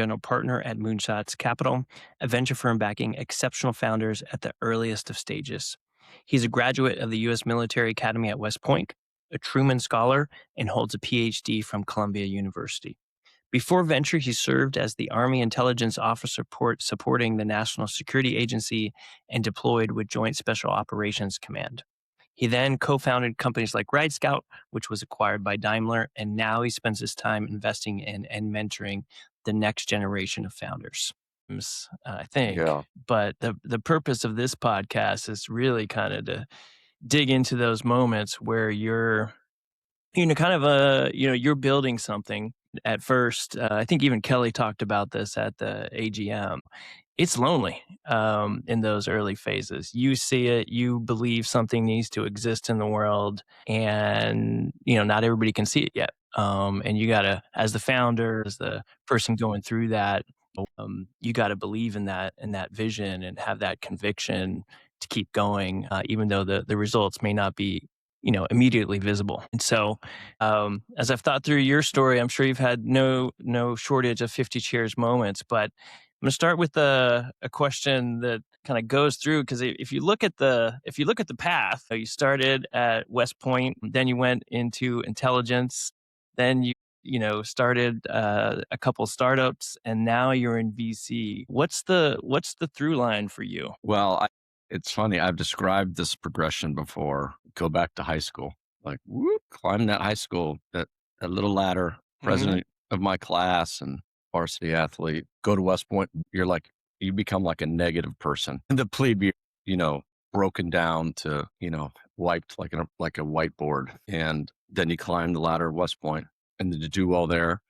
general partner at Moonshots Capital, a venture firm backing exceptional founders at the earliest of stages. He's a graduate of the U.S. Military Academy at West Point, a Truman Scholar, and holds a PhD from Columbia University. Before venture, he served as the Army Intelligence Officer supporting the National Security Agency and deployed with Joint Special Operations Command. He then co-founded companies like RideScout, which was acquired by Daimler, and now he spends his time investing in and mentoring the next generation of founders. I think, Yeah. but the purpose of this podcast is really kind of to dig into those moments where you're kind of you're building something at first. I think even Kelly talked about this at the AGM. It's lonely in those early phases. You see it, you believe something needs to exist in the world, and not everybody can see it yet. And you gotta, as the founder, as the person going through that, you got to believe in that vision and have that conviction to keep going, even though the results may not be immediately visible. And so, as I've thought through your story, I'm sure you've had no shortage of 50 cheers moments. But I'm going to start with a question that kind of goes through, because if you look at the path, you started at West Point, then you went into intelligence, then you started a couple startups, and now you're in VC. What's the through line for you? Well, it's funny. I've described this progression before. Go back to high school, like whoop, climb that high school, that little ladder, president of my class and varsity athlete. Go to West Point. You become like a negative person. And the plebe, broken down to, wiped like a whiteboard. And then you climb the ladder of West Point and then you do well there.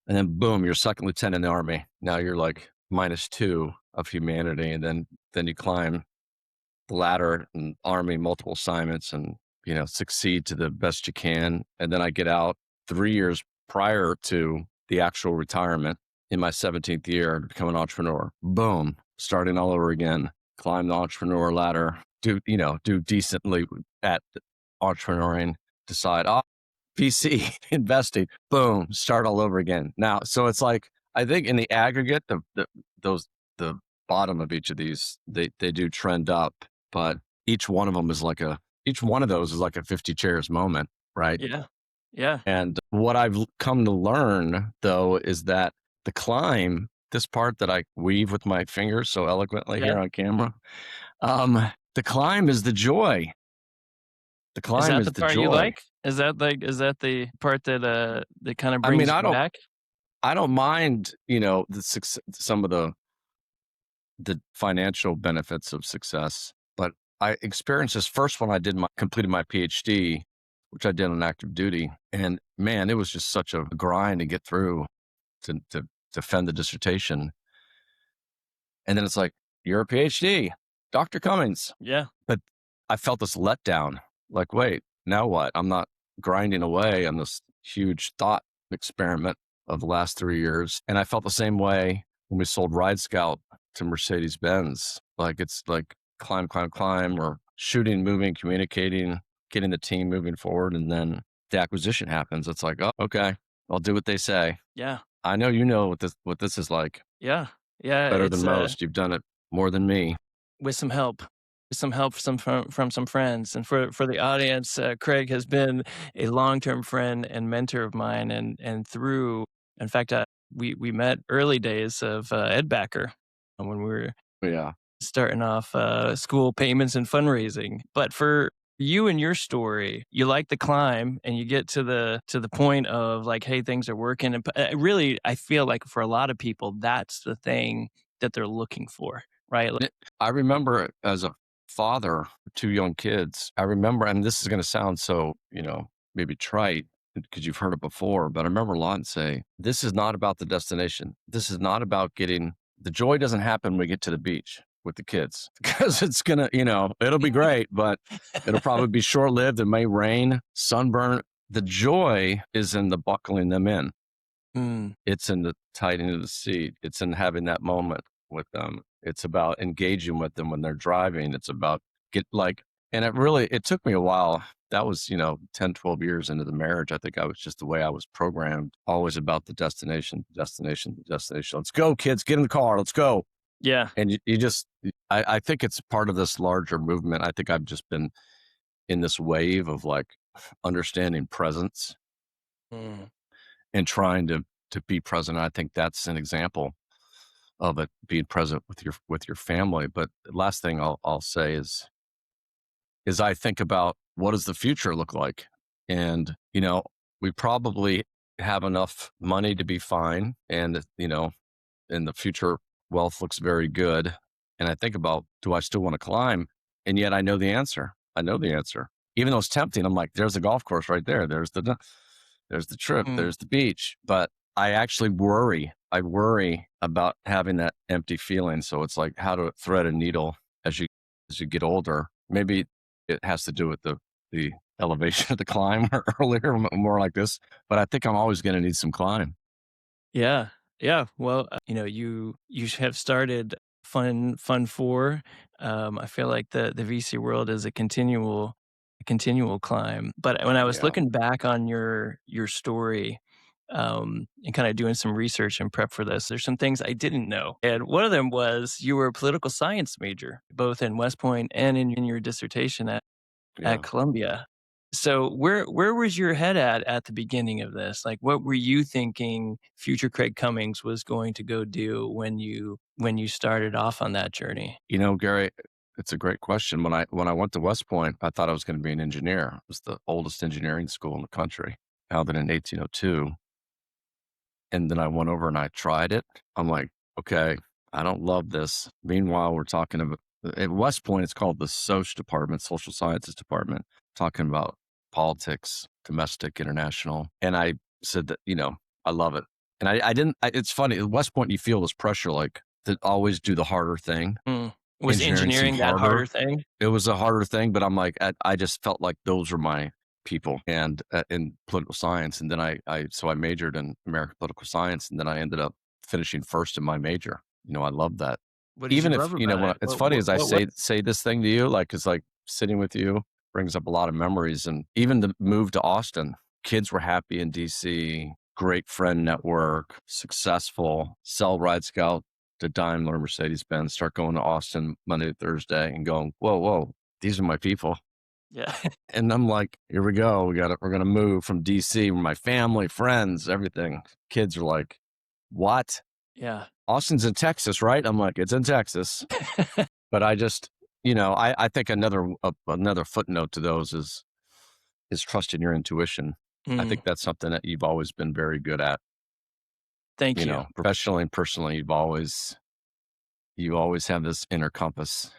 And then boom, you're second lieutenant in the Army. Now you're like -2 of humanity. And then you climb the ladder and Army, multiple assignments, and, succeed to the best you can. And then I get out 3 years prior to the actual retirement in my 17th year to become an entrepreneur. Boom, starting all over again, climb the entrepreneur ladder, do decently at entrepreneuring, decide, VC investing, boom, start all over again. Now, so it's like, I think in the aggregate, the bottom of each of these, they do trend up, but each one of those is like a 50 chairs moment, right? Yeah. Yeah. And what I've come to learn, though, is that the climb, this part that I weave with my fingers so eloquently here on camera, the climb is the joy. The Is climb that is the the part you joy. like? Is that the part that kind of I mean, brings you back? I don't mind, the success, some of the financial benefits of success, but I experienced this first when I completed my PhD, which I did on active duty. And man, it was just such a grind to get through to defend the dissertation. And then it's like, you're a PhD, Dr. Cummings. Yeah. But I felt this letdown, like, wait, now what? I'm not grinding away on this huge thought experiment of the last 3 years. And I felt the same way when we sold RideScout to Mercedes-Benz. Like, it's like climb, or shooting, moving, communicating, getting the team moving forward. And then the acquisition happens. It's like, oh, okay, I'll do what they say. Yeah. I know what this is like. Yeah. Yeah. Better It's than most. You've done it more than me. with some help. From some friends. And for the audience, Craig has been a long-term friend and mentor of mine, and through, in fact, we met early days of Ed Backer when we were Yeah. starting off school payments and fundraising. But for you and your story, you like the climb, and you get to the point of like, hey, things are working. And really, I feel like for a lot of people, that's the thing that they're looking for, right? I remember as a father of 2 young kids, I remember, and this is going to sound so, maybe trite because you've heard it before, but I remember a lot and say, this is not about the destination. This is not about the joy doesn't happen when we get to the beach with the kids because it's going to, it'll be great, but it'll probably be short lived. It may rain, sunburn. The joy is in the buckling them in. It's in the tightening of the seat. It's in having that moment with them. It's about engaging with them when they're driving. It's about And it took me a while. That was, 10, 12 years into the marriage. I think I was just the way I was programmed, always about the destination, destination, destination. Let's go, kids, get in the car. Let's go. Yeah. And you just, I think it's part of this larger movement. I think I've just been in this wave of like understanding presence Mm. and trying to be present. I think that's an example of it, being present with your family. But the last thing I'll say is I think about what does the future look like? And, we probably have enough money to be fine. And, and the future wealth looks very good. And I think about, do I still want to climb? And yet I know the answer. I know the answer. Even though it's tempting, I'm like, there's a golf course right there. There's the trip, Mm. there's the beach. But I actually worry. I worry about having that empty feeling. So it's like how to thread a needle as you get older. Maybe it has to do with the elevation of the climb earlier, more like this. But I think I'm always going to need some climb. Yeah. Yeah. Well, you have started Fun 4. I feel like the VC world is a continual climb. But when I was Yeah. looking back on your story, and kind of doing some research and prep for this, there's some things I didn't know. And one of them was you were a political science major, both in West Point and in your dissertation at Yeah. Columbia. So where was your head at the beginning of this? Like, what were you thinking future Craig Cummings was going to go do when you started off on that journey? Gary, it's a great question. When I went to West Point, I thought I was going to be an engineer. It was the oldest engineering school in the country, founded in 1802. And then I went over and I tried it. I'm like, okay, I don't love this. Meanwhile, we're talking about at West Point, it's called the Soc department, social sciences department, talking about politics, domestic, international. And I said that, I love it. And I didn't, it's funny. At West Point, you feel this pressure like to always do the harder thing. Mm. Was Engineering seemed engineering that harder. harder thing? It was a harder thing, but I'm like, I just felt like those were my people and in political science. And then so I majored in American political science, and then I ended up finishing first in my major. I love that. What did you Even if, love about it? it's What funny what as I what what say this thing to you, like, it's like sitting with you brings up a lot of memories. And even the move to Austin, kids were happy in DC, great friend network, successful, sell RideScout to Daimler, Mercedes-Benz, start going to Austin Monday to Thursday and going, whoa, whoa, these are my people. Yeah. And I'm like, here we go. We're gonna move from DC, my family, friends, everything. Kids are like, what? Yeah. Austin's in Texas, right? I'm like, it's in Texas. But I just, I think another footnote to those is trusting your intuition. I Mm. think that's something that you've always been very good at, Thank you. professionally and personally. You always have this inner compass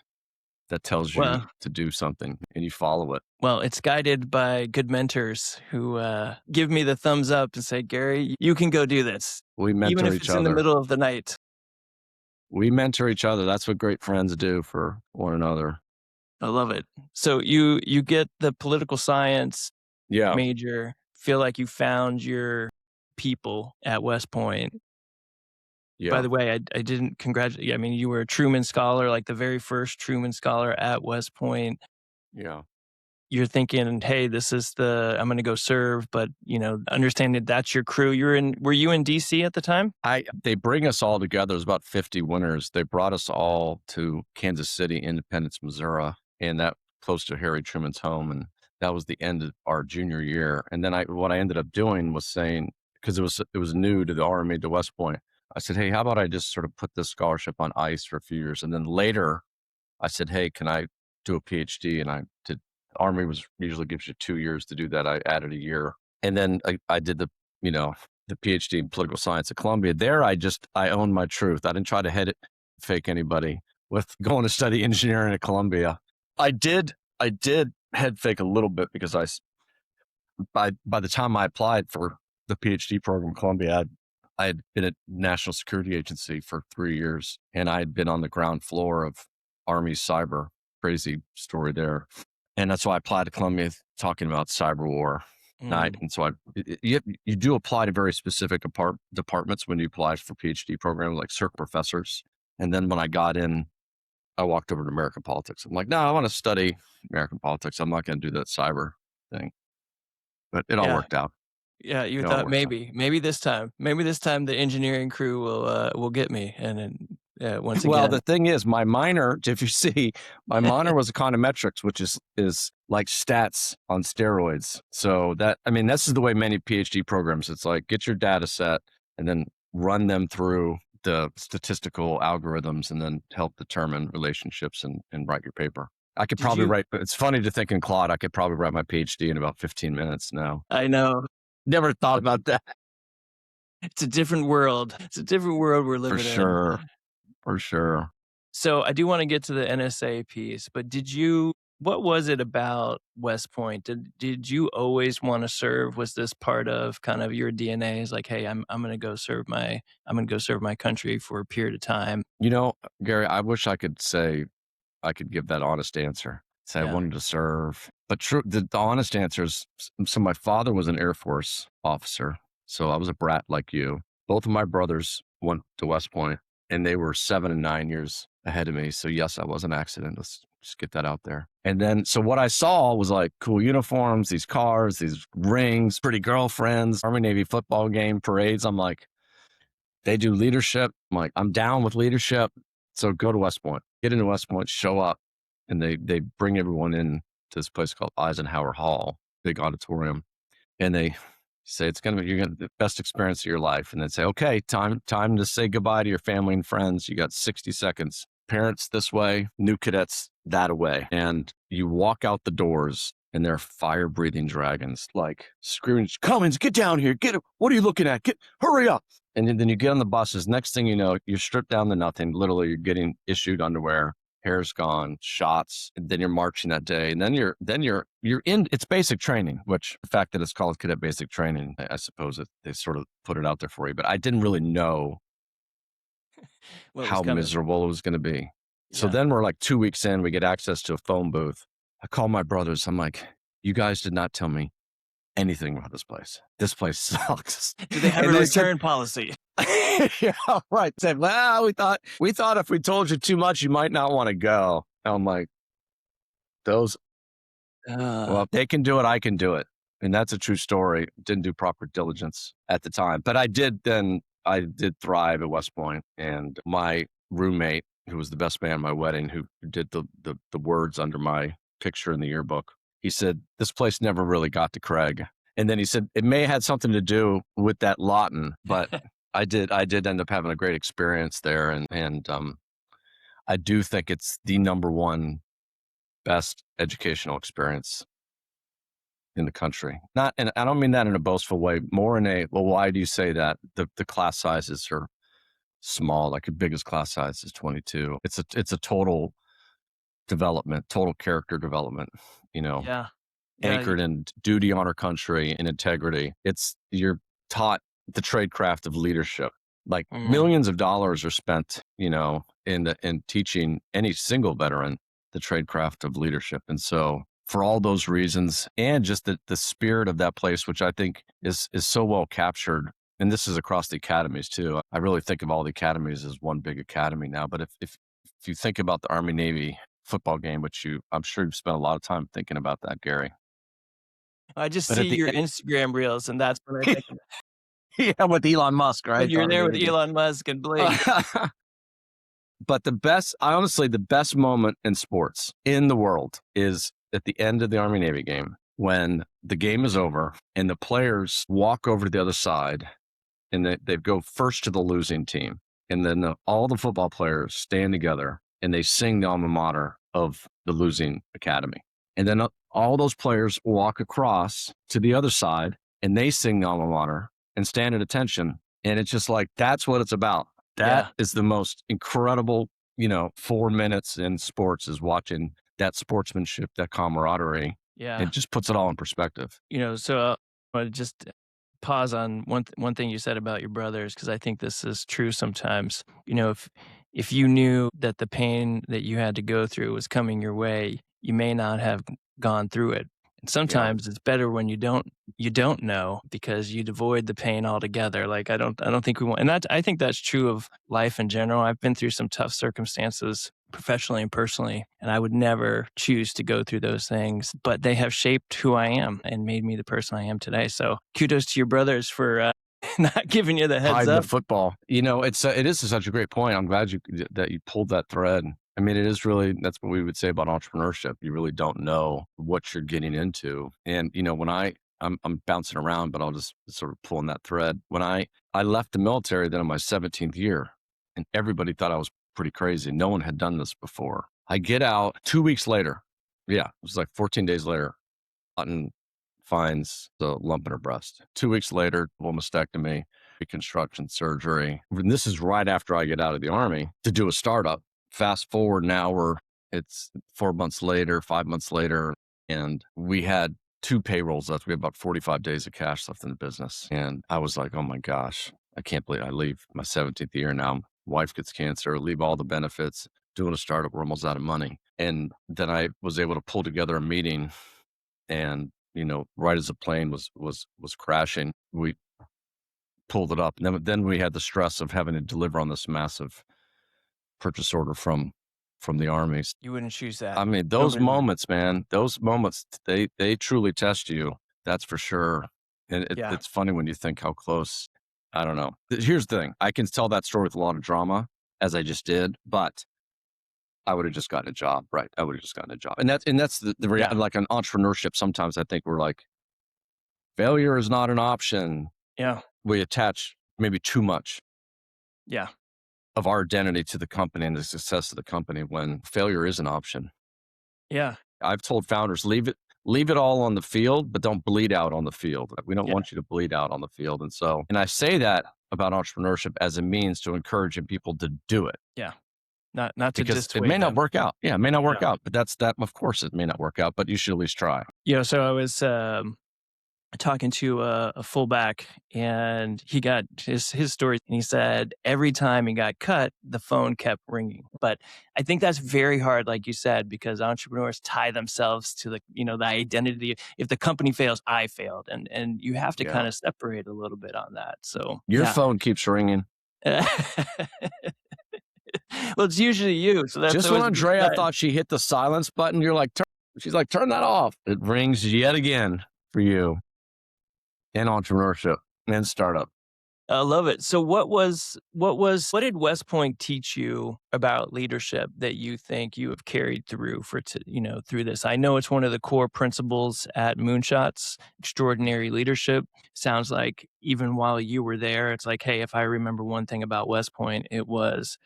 that tells you Well to do something and you follow it. well, it's guided by good mentors who, give me the thumbs up and say, "Gary, you can go do this, We even mentor if each it's in the other. middle of the night." We mentor each other. That's what great friends do for one another. I love it. So you get the political science Yeah. major, feel like you found your people at West Point. By Yeah. the way, I didn't congratulate. I mean, you were a Truman Scholar, like the very first Truman Scholar at West Point. Yeah. You're thinking, "Hey, this is I'm gonna go serve," but, understanding that's your crew. Were you in DC at the time? They bring us all together. There's about 50 winners. They brought us all to Kansas City, Independence, Missouri, and that close to Harry Truman's home. And that was the end of our junior year. And then what I ended up doing was saying, because it was new to the Army, to West Point, I said, hey, how about I just sort of put this scholarship on ice for a few years? And then later I said, hey, can I do a PhD? And I did. Army usually gives you 2 years to do that. I added a year. And then I did the PhD in political science at Columbia. There, I owned my truth. I didn't try to fake anybody with going to study engineering at Columbia. I did head fake a little bit because by the time I applied for the PhD program at Columbia, I had been at National Security Agency for 3 years, and I had been on the ground floor of Army cyber. Crazy story there. And that's why I applied to Columbia, talking about cyber war. Mm. And so you do apply to very specific departments when you apply for PhD programs, like CERC professors. And then when I got in, I walked over to American politics. I'm like, no, I want to study American politics. I'm not going to do that cyber thing. But it all Yeah. worked out. Yeah, you It all thought worked out. maybe this time the engineering crew will get me, and then, once Well, again the thing is, my minor, if you see, my minor was econometrics, which is like stats on steroids. So this is the way many PhD programs. It's like get your data set and then run them through the statistical algorithms and then help determine relationships and write your paper. I could did probably you write. It's funny to think in Claude, I could probably write my PhD in about 15 minutes now. I know. Never thought about that. It's a different world. It's a different world we're For living in. sure. For sure. So, I do wanna get to the NSA piece, but what was it about West Point? Did you always wanna serve? Was this part of kind of your DNA? Is like, "Hey, I'm gonna go serve my country for a period of time." Gary, I wish I could say I could give that honest answer. Say I Yeah. wanted to serve, but the honest answer is so my father was an Air Force officer, so I was a brat like you. Both of my brothers went to West Point, and they were 7 and 9 years ahead of me. So yes, I was an accident. Let's just get that out there. And then, so what I saw was like cool uniforms, these cars, these rings, pretty girlfriends, Army Navy football game parades. I'm like, they do leadership. I'm like, I'm down with leadership. So go to West Point, get into West Point, show up. And they bring everyone in to this place called Eisenhower Hall, big auditorium. And they say, you're going to the best experience of your life. And then say, okay, time to say goodbye to your family and friends. You got 60 seconds. Parents this way, new cadets that way. And you walk out the doors and they're fire breathing dragons, like screaming, Cummings, get down here. What are you looking at? Hurry up. And then you get on the buses. Next thing you know, you're stripped down to nothing. Literally, you're getting issued underwear, hair's gone, shots. And then you're marching that day. And then you're in, it's basic training, which the fact that it's called cadet basic training, I suppose they sort of put it out there for you, but I didn't really know What was how coming? miserable it was going to be. So Yeah. then we're like 2 weeks in, we get access to a phone booth. I call my brothers. I'm like, you guys did not tell me anything about this place. This place sucks. Do they have And a they said, return policy? yeah, right. Said, well, we thought if we told you too much, you might not want to go. And I'm like, well, if they can do it, I can do it. And that's a true story. Didn't do proper diligence at the time, but I did thrive at West Point. And my roommate, who was the best man at my wedding, who did the words under my picture in the yearbook, he said, this place never really got to Craig. And then he said, it may have had something to do with that Lawton, but I did end up having a great experience there. And I do think it's the number one best educational experience in the country. And I don't mean that in a boastful way, more in a, well, why do you say that? The class sizes are small, like your biggest class size is 22. It's a total development, total character development, Yeah. anchored in duty, honor, country, and integrity. You're taught the tradecraft of leadership. Like millions of dollars are spent, in teaching any single veteran the tradecraft of leadership. And so for all those reasons, and just the spirit of that place, which I think is so well captured, and this is across the academies too. I really think of all the academies as one big academy now. But if you think about the Army Navy football game, which I'm sure you've spent a lot of time thinking about that, Gary. I just But see at the your Instagram reels, and that's what I think of yeah, with Elon Musk, when right? you're there with Elon Musk and Blake. But the best moment in sports in the world is at the end of the Army Navy game, when the game is over and the players walk over to the other side and they go first to the losing team. And then all the football players stand together and they sing the alma mater of the losing academy. And then all those players walk across to the other side and they sing the alma mater and stand at attention. And it's just like, that's what it's about. That is the most incredible, 4 minutes in sports, is watching that sportsmanship, that camaraderie. Yeah. It just puts it all in perspective. So I want to just pause on one thing you said about your brothers, because I think this is true sometimes. If you knew that the pain that you had to go through was coming your way, you may not have gone through it. And sometimes it's better when you don't know, because you'd avoid the pain altogether. Like I don't think we want, and I think that's true of life in general. I've been through some tough circumstances professionally and personally. And I would never choose to go through those things, but they have shaped who I am and made me the person I am today. So kudos to your brothers for not giving you the heads Hide the up. football. It is such a great point. I'm glad that you pulled that thread. I mean, it is really, that's what we would say about entrepreneurship. You really don't know what you're getting into. And, when I'm bouncing around, but I'll just sort of pull on that thread. When I left the military then in my 17th year, and everybody thought I was pretty crazy. No one had done this before. I get out 2 weeks later. Yeah, it was like 14 days later. Cotton finds the lump in her breast. 2 weeks later, full mastectomy, reconstruction surgery. And this is right after I get out of the Army to do a startup. Fast forward now, it's 4 months later, 5 months later, and we had 2 payrolls left. We had about 45 days of cash left in the business. And I was like, oh my gosh, I can't believe I leave my 17th year now. Wife gets cancer, leave all the benefits, doing a startup, we're almost out of money. And then I was able to pull together a meeting, and right as the plane was crashing, we pulled it up. And then we had the stress of having to deliver on this massive purchase order from the armies. You wouldn't choose that. I mean, those Nobody would. moments, man, they truly test you. That's for sure. And Yeah. it's funny when you think how close. I don't know. Here's the thing. I can tell that story with a lot of drama, as I just did, but I would have just gotten a job, right? I would have just gotten a job. And that's the reality. Like in entrepreneurship, sometimes I think we're like, failure is not an option. Yeah. We attach maybe too much Yeah. of our identity to the company and the success of the company when failure is an option. Yeah. I've told founders, leave it all on the field, but don't bleed out on the field. We don't Yeah. want you to bleed out on the field. And I say that about entrepreneurship as a means to encouraging people to do it. Yeah. Not to Because it dissuade may not them. work out. Yeah, it may not work Yeah. out, but of course it may not work out, but you should at least try. So I was talking to a fullback, and he got his story, and he said every time he got cut, the phone kept ringing. But I think that's very hard, like you said, because entrepreneurs tie themselves to the identity. If the company fails, I failed, and you have to kind of separate a little bit on that. So Your phone keeps ringing. Well, it's usually you. So that's just when Andrea thought she hit the silence button, you're like, she's like, turn that off. It rings yet again for you in entrepreneurship and startup. I love it. So what did West Point teach you about leadership that you think you have carried through through this? I know it's one of the core principles at Moonshots, extraordinary leadership. Sounds like even while you were there, it's like, hey, if I remember one thing about West Point, it was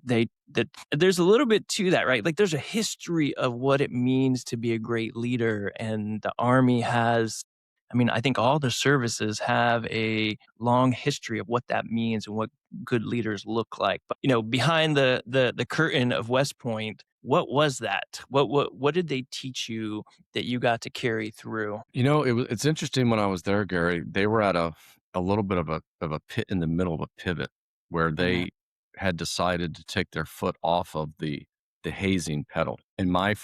there's a little bit to that, right? Like there's a history of what it means to be a great leader. And the Army I think all the services have a long history of what that means and what good leaders look like. But, behind the curtain of West Point, what was that? What did they teach you that you got to carry through? It's interesting when I was there, Gary, they were at a little bit of a pit in the middle of a pivot where they had decided to take their foot off of the hazing pedal. In my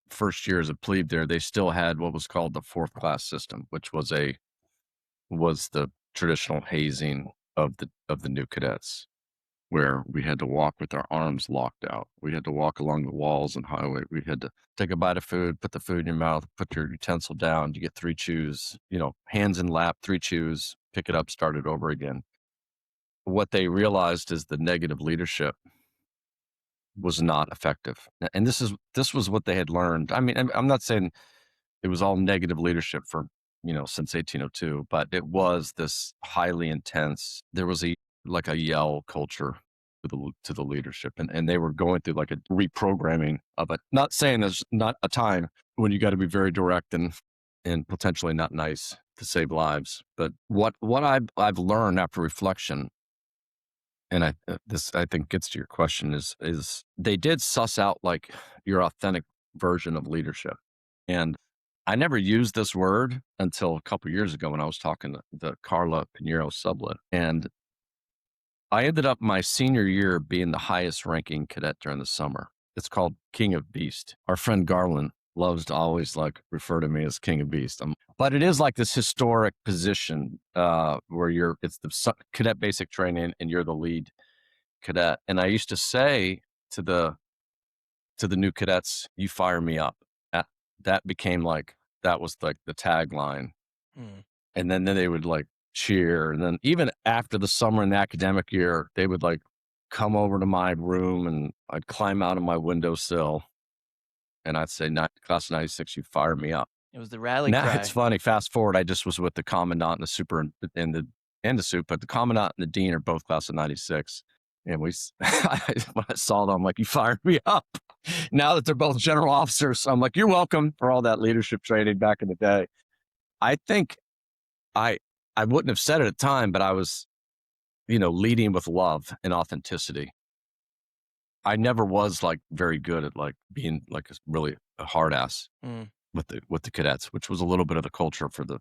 first year as a plebe there, they still had what was called the fourth class system, which was the traditional hazing of the new cadets, where we had to walk with our arms locked out. We had to walk along the walls and highway. We had to take a bite of food, put the food in your mouth, put your utensil down. You get 3 chews, hands in lap, 3 chews, pick it up, start it over again. What they realized is the negative leadership was not effective. And this was what they had learned. I mean, I'm not saying it was all negative leadership for, since 1802, but it was this highly intense. There was a yell culture to the leadership, and they were going through like a reprogramming of it. Not saying there's not a time when you got to be very direct and potentially not nice to save lives, but what I've learned after reflection, and this I think gets to your question, is they did suss out like your authentic version of leadership. And I never used this word until a couple of years ago when I was talking to the Carla Pinheiro sublet. And I ended up my senior year being the highest ranking cadet during the summer. It's called King of Beast. Our friend Garland loves to always refer to me as King of Beast. But it is like this historic position where it's the cadet basic training and you're the lead cadet. And I used to say to the to the new cadets, "You fire me up." That became like, that was like the tagline. Mm. And then they would like cheer. And then even after the summer and the academic year, they would like come over to my room and I'd climb out of my windowsill and I'd say, class of 96, you fire me up. It was the rally Now it's cry. funny. Fast forward, I just was with the commandant and the super and the soup, but the commandant and the dean are both class of 96. And when I saw them, I'm like, you fired me up. Now that they're both general officers, I'm like, you're welcome for all that leadership training back in the day. I think I I wouldn't have said it at the time, but I was, leading with love and authenticity. I never was like very good at like being like really a hard ass Mm. with the cadets, which was a little bit of the culture for the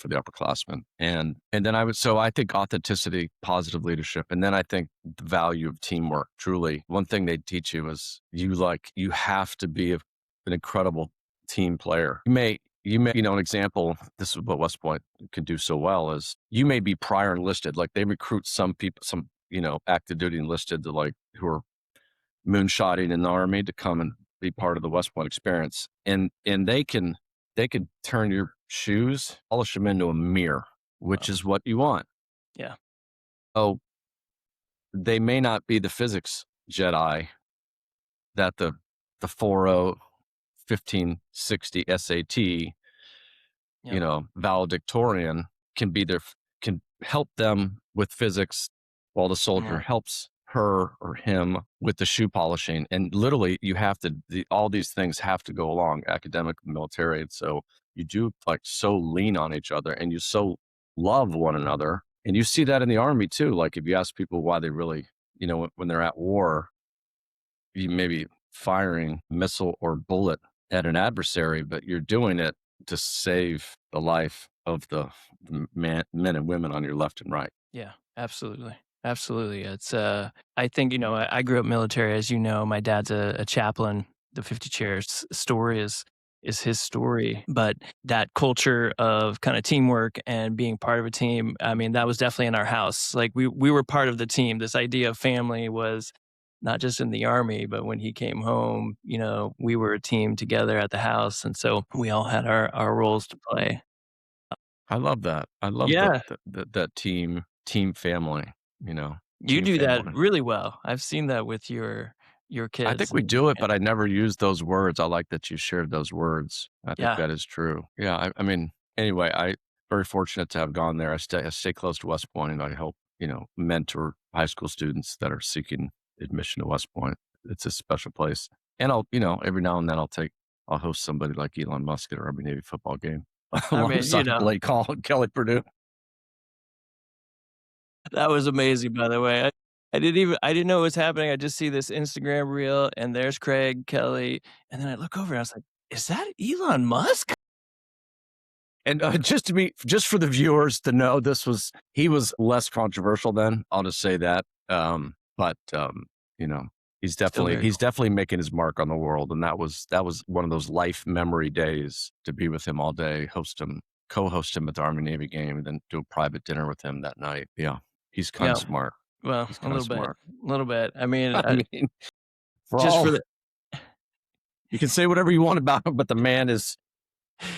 upperclassmen. And then so I think authenticity, positive leadership, and then I think the value of teamwork. Truly, one thing they teach you is you have to be an incredible team player. You may, an example, this is what West Point can do so well is you may be prior enlisted, like they recruit some people, some, active duty enlisted to like who are moonshotting in the Army to come and be part of the West Point experience. And they can turn your shoes, polish them into a mirror, which Wow. is what you want. Yeah. Oh, they may not be the physics Jedi that the 40 1560 SAT, Yep. valedictorian can help them with physics while the soldier Mm. helps her or him with the shoe polishing. And literally you have to, all these things have to go along, academic, military. And so you do like so lean on each other and you so love one another. And you see that in the Army too. Like if you ask people why they really, when they're at war, you may be firing missile or bullet at an adversary, but you're doing it to save the life of the men and women on your left and right. Yeah, absolutely. Absolutely. It's I think, I grew up military, as you know. My dad's a chaplain. The 50 chairs story is his story. But that culture of kind of teamwork and being part of a team, I mean, that was definitely in our house. Like we were part of the team. This idea of family was not just in the Army, but when he came home, we were a team together at the house. And so we all had our roles to play. I love that. I love Yeah. that team family, You team do that family. really well. I've seen that with your I kids think we and do it, and but I never use those words. I like that you shared those words. I think yeah, that is true. Yeah. I mean, anyway, very fortunate to have gone there. I stay close to West Point and I help, mentor high school students that are seeking admission to West Point. It's a special place. And every now and then I'll host somebody like Elon Musk at a Army Navy football game I mean, alongside Blake Hall and Kelly Purdue. that was amazing, by the way. I didn't know what was happening. I just see this Instagram reel, and there's Craig, Kelly, and then I look over and I was like, "Is that Elon Musk?" And just for the viewers to know, he was less controversial then. I'll just say that. But you know, he's Still definitely very he's cool. definitely making his mark on the world, and that was one of those life memory days to be with him all day, co-host him at the Army Navy game, and then do a private dinner with him that night. Yeah, he's kind of Yeah, smart. well, He's a kind of little bit, smart. a little bit. I mean, I mean, for just all for the you can say whatever you want about him, but the man is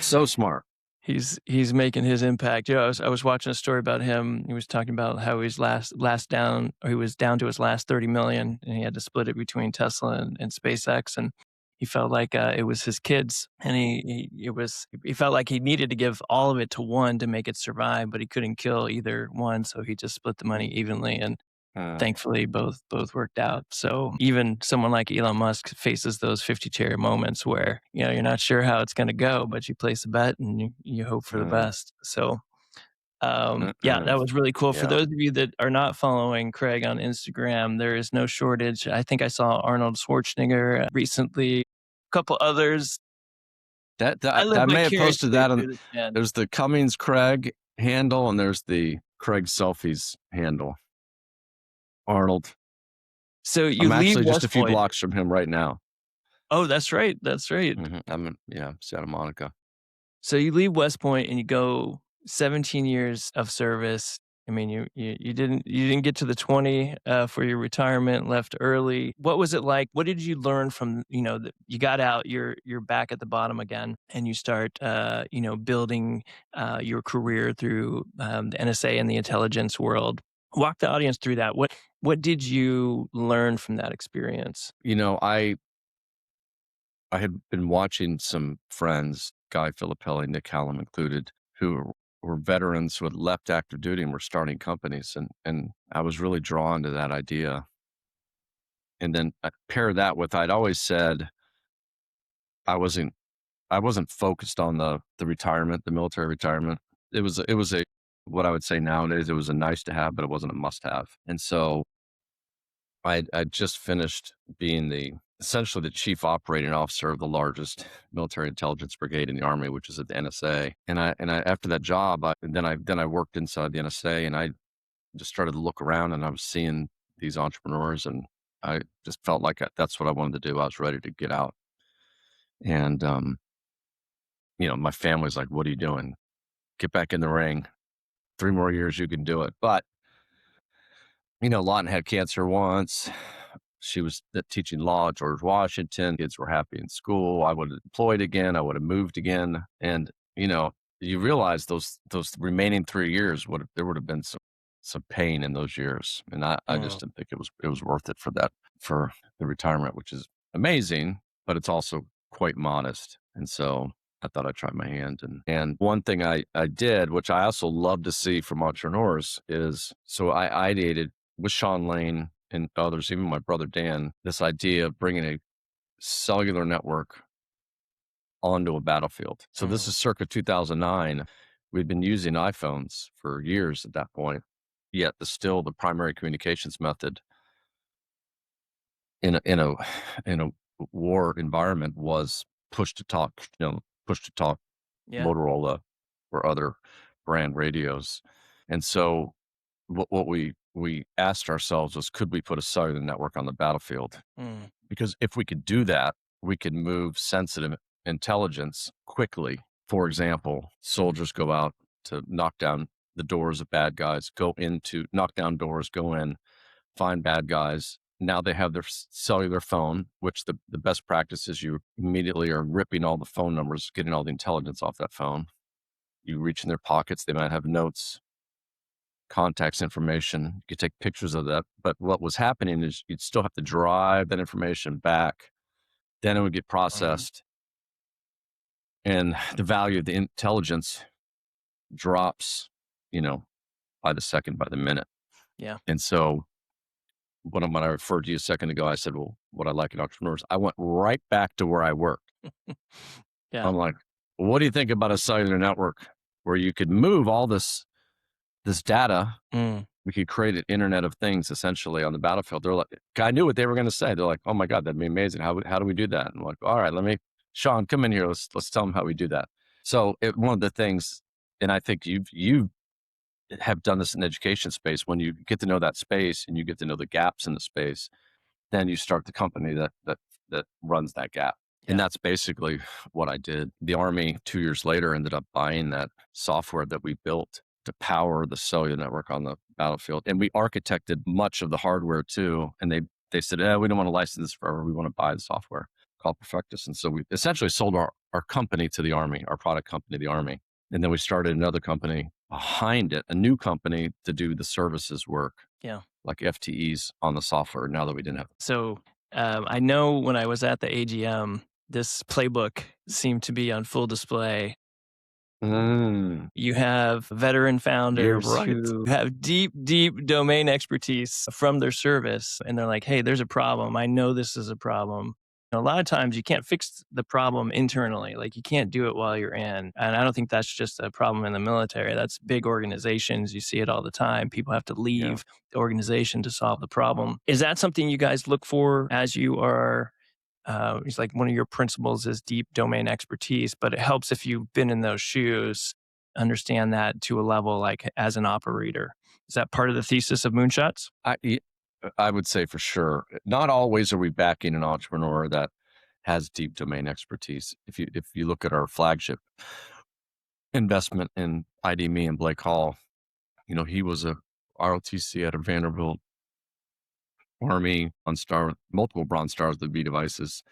so smart. he's making his impact. I was watching a story about him. He was talking about how he's last down, or he was down to his last 30 million, and he had to split it between Tesla and SpaceX, and he felt like it was his kids, and he felt like he needed to give all of it to one to make it survive, but he couldn't kill either one, so he just split the money evenly, and Uh, thankfully both worked out. So even someone like Elon Musk faces those 50 chair moments where you're not sure how it's going to go, but you place a bet and you hope for the uh, best. So yeah, uh, that was really cool. For yeah. those of you that are not following Craig on Instagram, there is no shortage. I think I saw Arnold Schwarzenegger recently, a couple others. I live I may have posted vicariously that on. through this man. There's the Cummings Craig handle, and there's the Craig selfies handle. Arnold. So you I'm leave actually just a West few Point. blocks from him right now. Oh, that's right. That's right. I'm in, Santa Monica. So you leave West Point and you go 17 years of service. I mean, you didn't get to the 20 for your retirement, left early. What was it like? What did you learn from, you got out, you're back at the bottom again, and you start building your career through the NSA and the intelligence world. Walk the audience through that. What did you learn from that experience? I had been watching some friends, Guy Filippelli, Nick Hallam included, who were veterans who had left active duty and were starting companies, and I was really drawn to that idea. And then I pair that with I'd always said I wasn't I wasn't focused on the retirement, the military retirement. It was a what I would say nowadays, it was a nice to have, but it wasn't a must have. And so I'd just finished being essentially the chief operating officer of the largest military intelligence brigade in the Army, which is at the NSA. And I after that job, then I worked inside the NSA, and I just started to look around, and I was seeing these entrepreneurs, and I just felt like that's what I wanted to do. I was ready to get out. And my family's like, "What are you doing? Get back in the ring. 3 more years, you can do it." But Lawton had cancer once. She was teaching law at George Washington. Kids were happy in school. I would have deployed again. I would have moved again. And, you realize those remaining 3 years there would have been some pain in those years. And I Mm, just didn't think it was worth it for the retirement, which is amazing, but it's also quite modest. And so I thought I'd try my hand. And one thing I did, which I also love to see from entrepreneurs, is so I ideated with Sean Lane and others, even my brother Dan, this idea of bringing a cellular network onto a battlefield. So this mm, is circa 2009. We'd been using iPhones for years at that point, yet still the primary communications method in a in a war environment was push to talk yeah. Motorola or other brand radios. And so what we asked ourselves was, could we put a cellular network on the battlefield? Mm, Because if we could do that, we could move sensitive intelligence quickly. For example, soldiers go out to knock down the doors of bad guys, knock down doors, go in, find bad guys. Now they have their cellular phone, which the best practice is you immediately are ripping all the phone numbers, getting all the intelligence off that phone. You reach in their pockets, they might have notes, contacts information. You could take pictures of that. But what was happening is you'd still have to drive that information back. Then it would get mhm, processed, and the value of the intelligence drops, you know, by the second, by the minute. yeah. And so when I referred to you a second ago, I said, well, what I like in entrepreneurs, I went right back to where I worked. Yeah. I'm like, well, what do you think about a cellular network where you could move all this data? Mm, We could create an internet of things essentially on the battlefield. They're like, I knew what they were going to say. They're like, oh my God, that'd be amazing. How do we do that? And I'm like, all right, Sean, come in here. Let's tell them how we do that. So one of the things, and I think you have done this in the education space, when you get to know that space and you get to know the gaps in the space, then you start the company that runs that gap. And yeah. that's basically what I did. The Army 2 years later ended up buying that software that we built to power the cellular network on the battlefield. And we architected much of the hardware too. And they said, we don't want to license this forever. We want to buy the software called Perfectus. And so we essentially sold our company to the Army, our product company to the Army. And then we started another company behind it, a new company to do the services work, Yeah. like FTEs on the software now that we didn't have. So, I know when I was at the AGM, this playbook seemed to be on full display. Mm, You have veteran you're founders right. who have deep, deep domain expertise from their service, and they're like, "Hey, there's a problem. I know this is a problem." A lot of times you can't fix the problem internally. Like, you can't do it while you're in. And I don't think that's just a problem in the military. That's big organizations. You see it all the time. People have to Yeah. leave the organization to solve the problem. Is that something you guys look for as you are it's like one of your principles is deep domain expertise, but it helps if you've been in those shoes, understand that to a level like as an operator. Is that part of the thesis of Moonshots? I I would say for sure. Not always are we backing an entrepreneur that has deep domain expertise. If you look at our flagship investment in ID Me and Blake Hall, He was a ROTC at a Vanderbilt Army on star, multiple Bronze Stars, the B devices.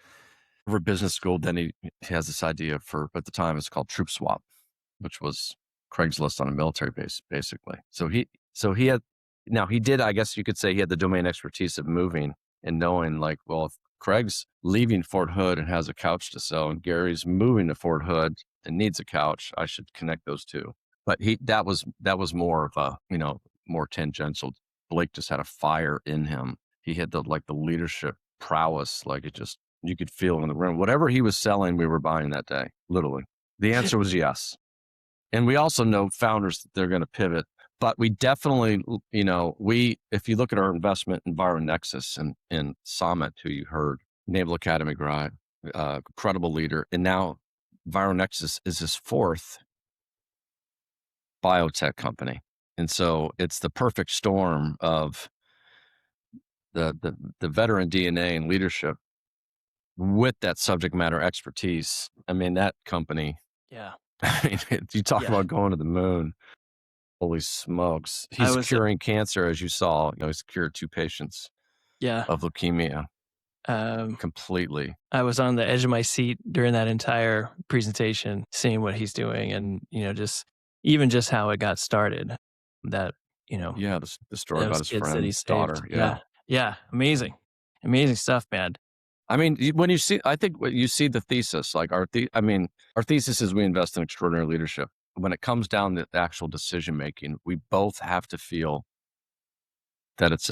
For business school, then he has this idea for, at the time, it's called Troop Swap, which was Craigslist on a military base, basically. So he had, now he did, I guess you could say he had the domain expertise of moving and knowing like, well, if Craig's leaving Fort Hood and has a couch to sell and Gary's moving to Fort Hood and needs a couch, I should connect those two. But that was more of a, more tangential. Blake just had a fire in him. He had the leadership prowess, like it just, you could feel it in the room. Whatever he was selling, we were buying that day, literally. The answer was yes. And we also know founders that they're going to pivot, but we definitely, if you look at our investment in ViroNexus and in Summit, who you heard, Naval Academy grad, incredible leader. And now ViroNexus is his fourth biotech company. And so it's the perfect storm of the veteran DNA and leadership with that subject matter expertise. I mean, that company, Yeah. I mean, you talk Yeah. about going to the moon. Holy smokes. I He's was, curing cancer, as you saw. He's cured 2 patients yeah. of leukemia Um, completely. I was on the edge of my seat during that entire presentation, seeing what he's doing and, just how it got started. That, Yeah, the story about those his kids that he friend's saved. daughter. Yeah. Yeah. Yeah. Amazing. Amazing stuff, man. I mean, when you see, I think when you see the thesis, like our thesis is we invest in extraordinary leadership. When it comes down to the actual decision making, we both have to feel that it's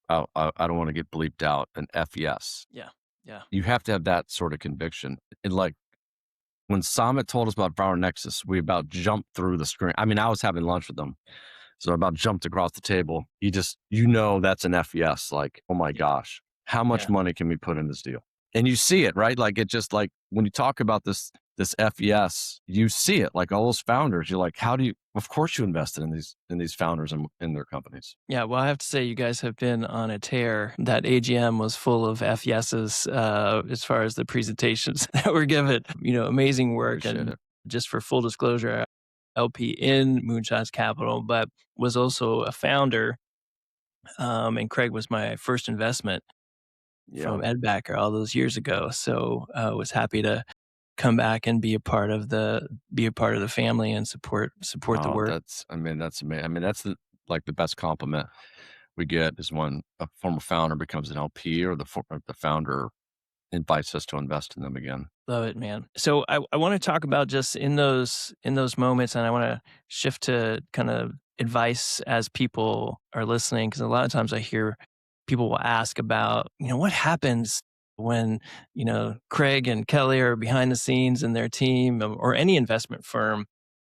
I don't want to get bleeped out, an F yes. Yeah. Yeah. You have to have that sort of conviction. And like when Samit told us about ViroNexus, we about jumped through the screen. I mean, I was having lunch with them. So I about jumped across the table. That's an F yes. Like, oh my Yeah. gosh, how much Yeah. money can we put in this deal? And you see it, right? Like it just like when you talk about this FES, you see it like all those founders. You're like, of course you invested in these founders and in their companies. Yeah, well, I have to say, you guys have been on a tear. That AGM was full of F yeses as far as the presentations that were given. Amazing work. Appreciate And it. just for full disclosure, LP in Moonshots Capital, but was also a founder. And Craig was my first investment Yeah. from Ed Backer all those years ago. So I was happy to come back and be a part of the family and support the Oh, work. that's amazing. I mean, that's the best compliment we get is when a former founder becomes an LP or the founder invites us to invest in them again. Love it, man. So I want to talk about just in those moments, and I want to shift to kind of advice as people are listening, because a lot of times I hear people will ask about, what happens when, Craig and Kelly are behind the scenes and their team or any investment firm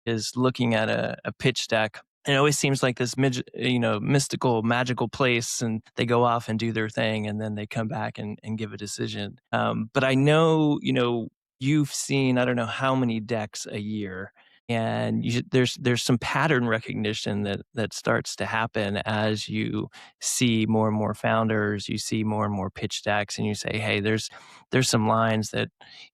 is looking at a pitch deck. It always seems like this, mystical, magical place, and they go off and do their thing, and then they come back and give a decision. But I know, you've seen, I don't know how many decks a year, and there's some pattern recognition that starts to happen as you see more and more founders, you see more and more pitch decks, and you say, hey, there's some lines that,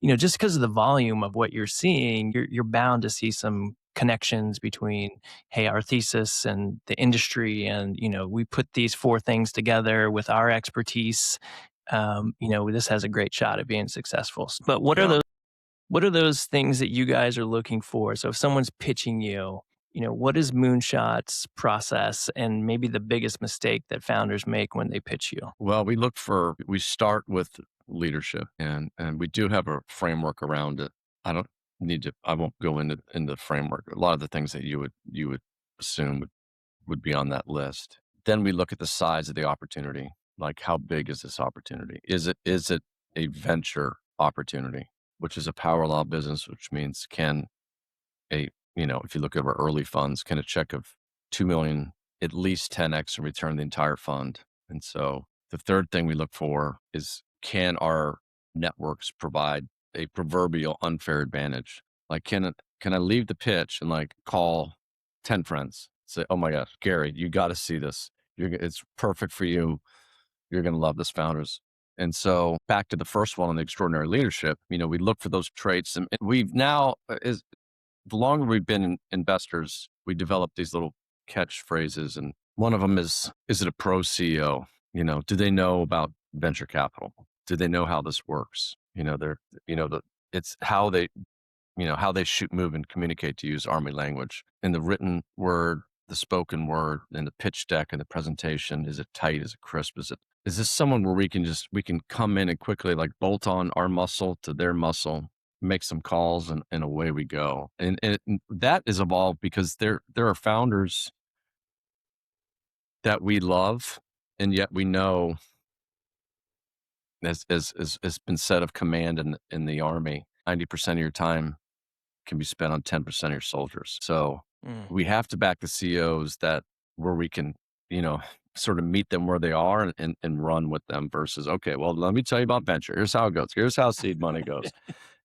just because of the volume of what you're seeing, you're bound to see some connections between, hey, our thesis and the industry, and we put these 4 things together with our expertise. This has a great shot at being successful. But Yeah. what are those things that you guys are looking for? So if someone's pitching you, what is Moonshots process and maybe the biggest mistake that founders make when they pitch you? Well, we start with leadership and we do have a framework around it. I won't go into the framework. A lot of the things that you would assume would be on that list. Then we look at the size of the opportunity. Like how big is this opportunity? Is it a venture opportunity, which is a power law business, which means if you look at our early funds, can a check of 2 million at least 10x and return the entire fund? And so the third thing we look for is, can our networks provide a proverbial unfair advantage? Like, can I leave the pitch and like call 10 friends, say, oh my gosh, Gary, you got to see this. It's perfect for you. You're going to love this founders. And so back to the first one on the extraordinary leadership, we look for those traits, and we've now, the longer we've been investors, we develop these little catchphrases, and one of them is it a pro CEO? Do they know about venture capital? Do they know how this works? They're, it's how they shoot, move, and communicate, to use Army language. In the written word, the spoken word, in the pitch deck and the presentation, is it tight? Is it crisp? Is this someone where we can come in and quickly like bolt on our muscle to their muscle, make some calls, and away we go. And that is evolved because there are founders that we love, and yet we know, as has been said of command in the Army, 90% of your time can be spent on 10% of your soldiers. So Mm. we have to back the CEOs where we can, sort of meet them where they are and run with them versus, okay, well, let me tell you about venture. Here's how it goes. Here's how seed money goes.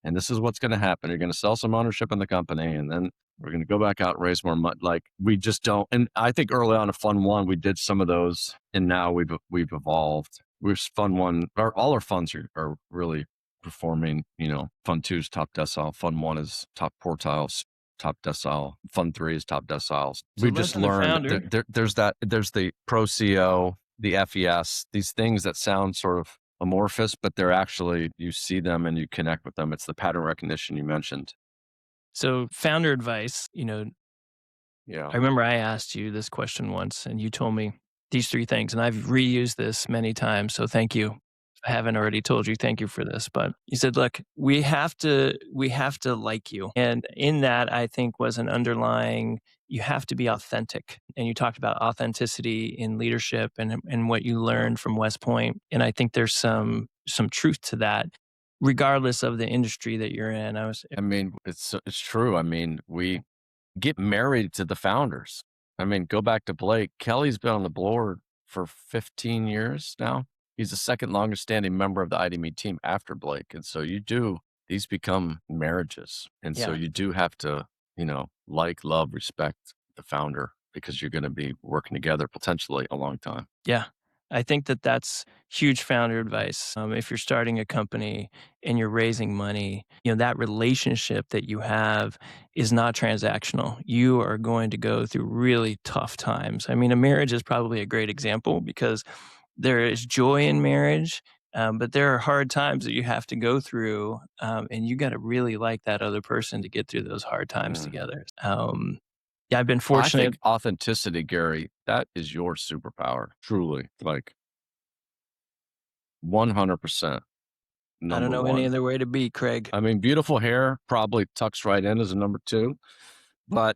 And this is what's going to happen. You're going to sell some ownership in the company, and then we're going to go back out and raise more money. Like, we just don't. And I think early on in Fund One, we did some of those, and now we've evolved. Fund One, all our funds are really performing. Fund Two is top decile. Fund One is top quartiles, top decile. Fund Three is top deciles. So We've just learned there's the pro CEO, the FES, these things that sound sort of amorphous, but they're actually, you see them and you connect with them. It's the pattern recognition you mentioned. So founder advice, Yeah. I remember I asked you this question once and you told me these 3 things, and I've reused this many times. So thank you. I haven't already told you, thank you for this, but you said, look, we have to like you. And in that, I think was an underlying, you have to be authentic. And you talked about authenticity in leadership and what you learned from West Point. And I think there's some truth to that, regardless of the industry that you're in. It's true. We get married to the founders. Go back to Blake. Kelly's been on the board for 15 years now. He's the second longest standing member of the IDME team after Blake. And so these become marriages. And so you do have to, like, love, respect the founder, because you're going to be working together potentially a long time. Yeah. I think that that's huge founder advice. If you're starting a company and you're raising money, that relationship that you have is not transactional. You are going to go through really tough times. A marriage is probably a great example because there is joy in marriage, but there are hard times that you have to go through, and you got to really like that other person to get through those hard times together. Yeah, I've been Well, I fortunate. think authenticity, Gary, that is your superpower. Truly, like 100%. I don't Number know any one. other way to be, Craig. Beautiful hair probably tucks right in as a number 2, but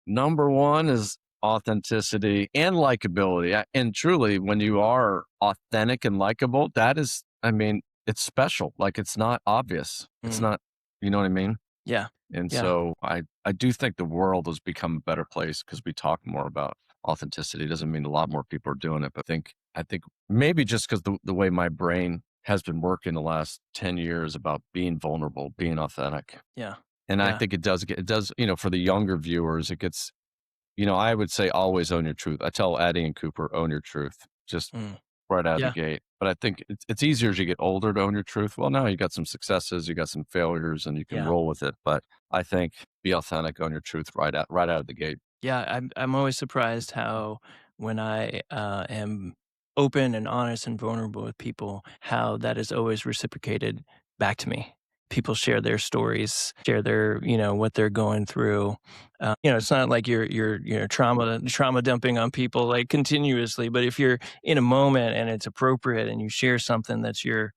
number 1 is authenticity and likability. And truly, when you are authentic and likable, that is, it's special. Like, it's not obvious. It's not, you know what I mean? Yeah. And Yeah. so I do think the world has become a better place because we talk more about authenticity. It doesn't mean a lot more people are doing it, but I think maybe just because the way my brain has been working the last 10 years about being vulnerable, being authentic. Yeah. And I think it does, for the younger viewers, it gets, I would say always own your truth. I tell Addie and Cooper, own your truth, just right out of the gate. But I think it's easier as you get older to own your truth. Well, now you got some successes, you got some failures, and you can roll with it. But I think be authentic, own your truth right out of the gate. Yeah, I'm always surprised how when I am open and honest and vulnerable with people, how that is always reciprocated back to me. People share their stories, share their, what they're going through. It's not like you're trauma dumping on people like continuously, but if you're in a moment and it's appropriate and you share something that's your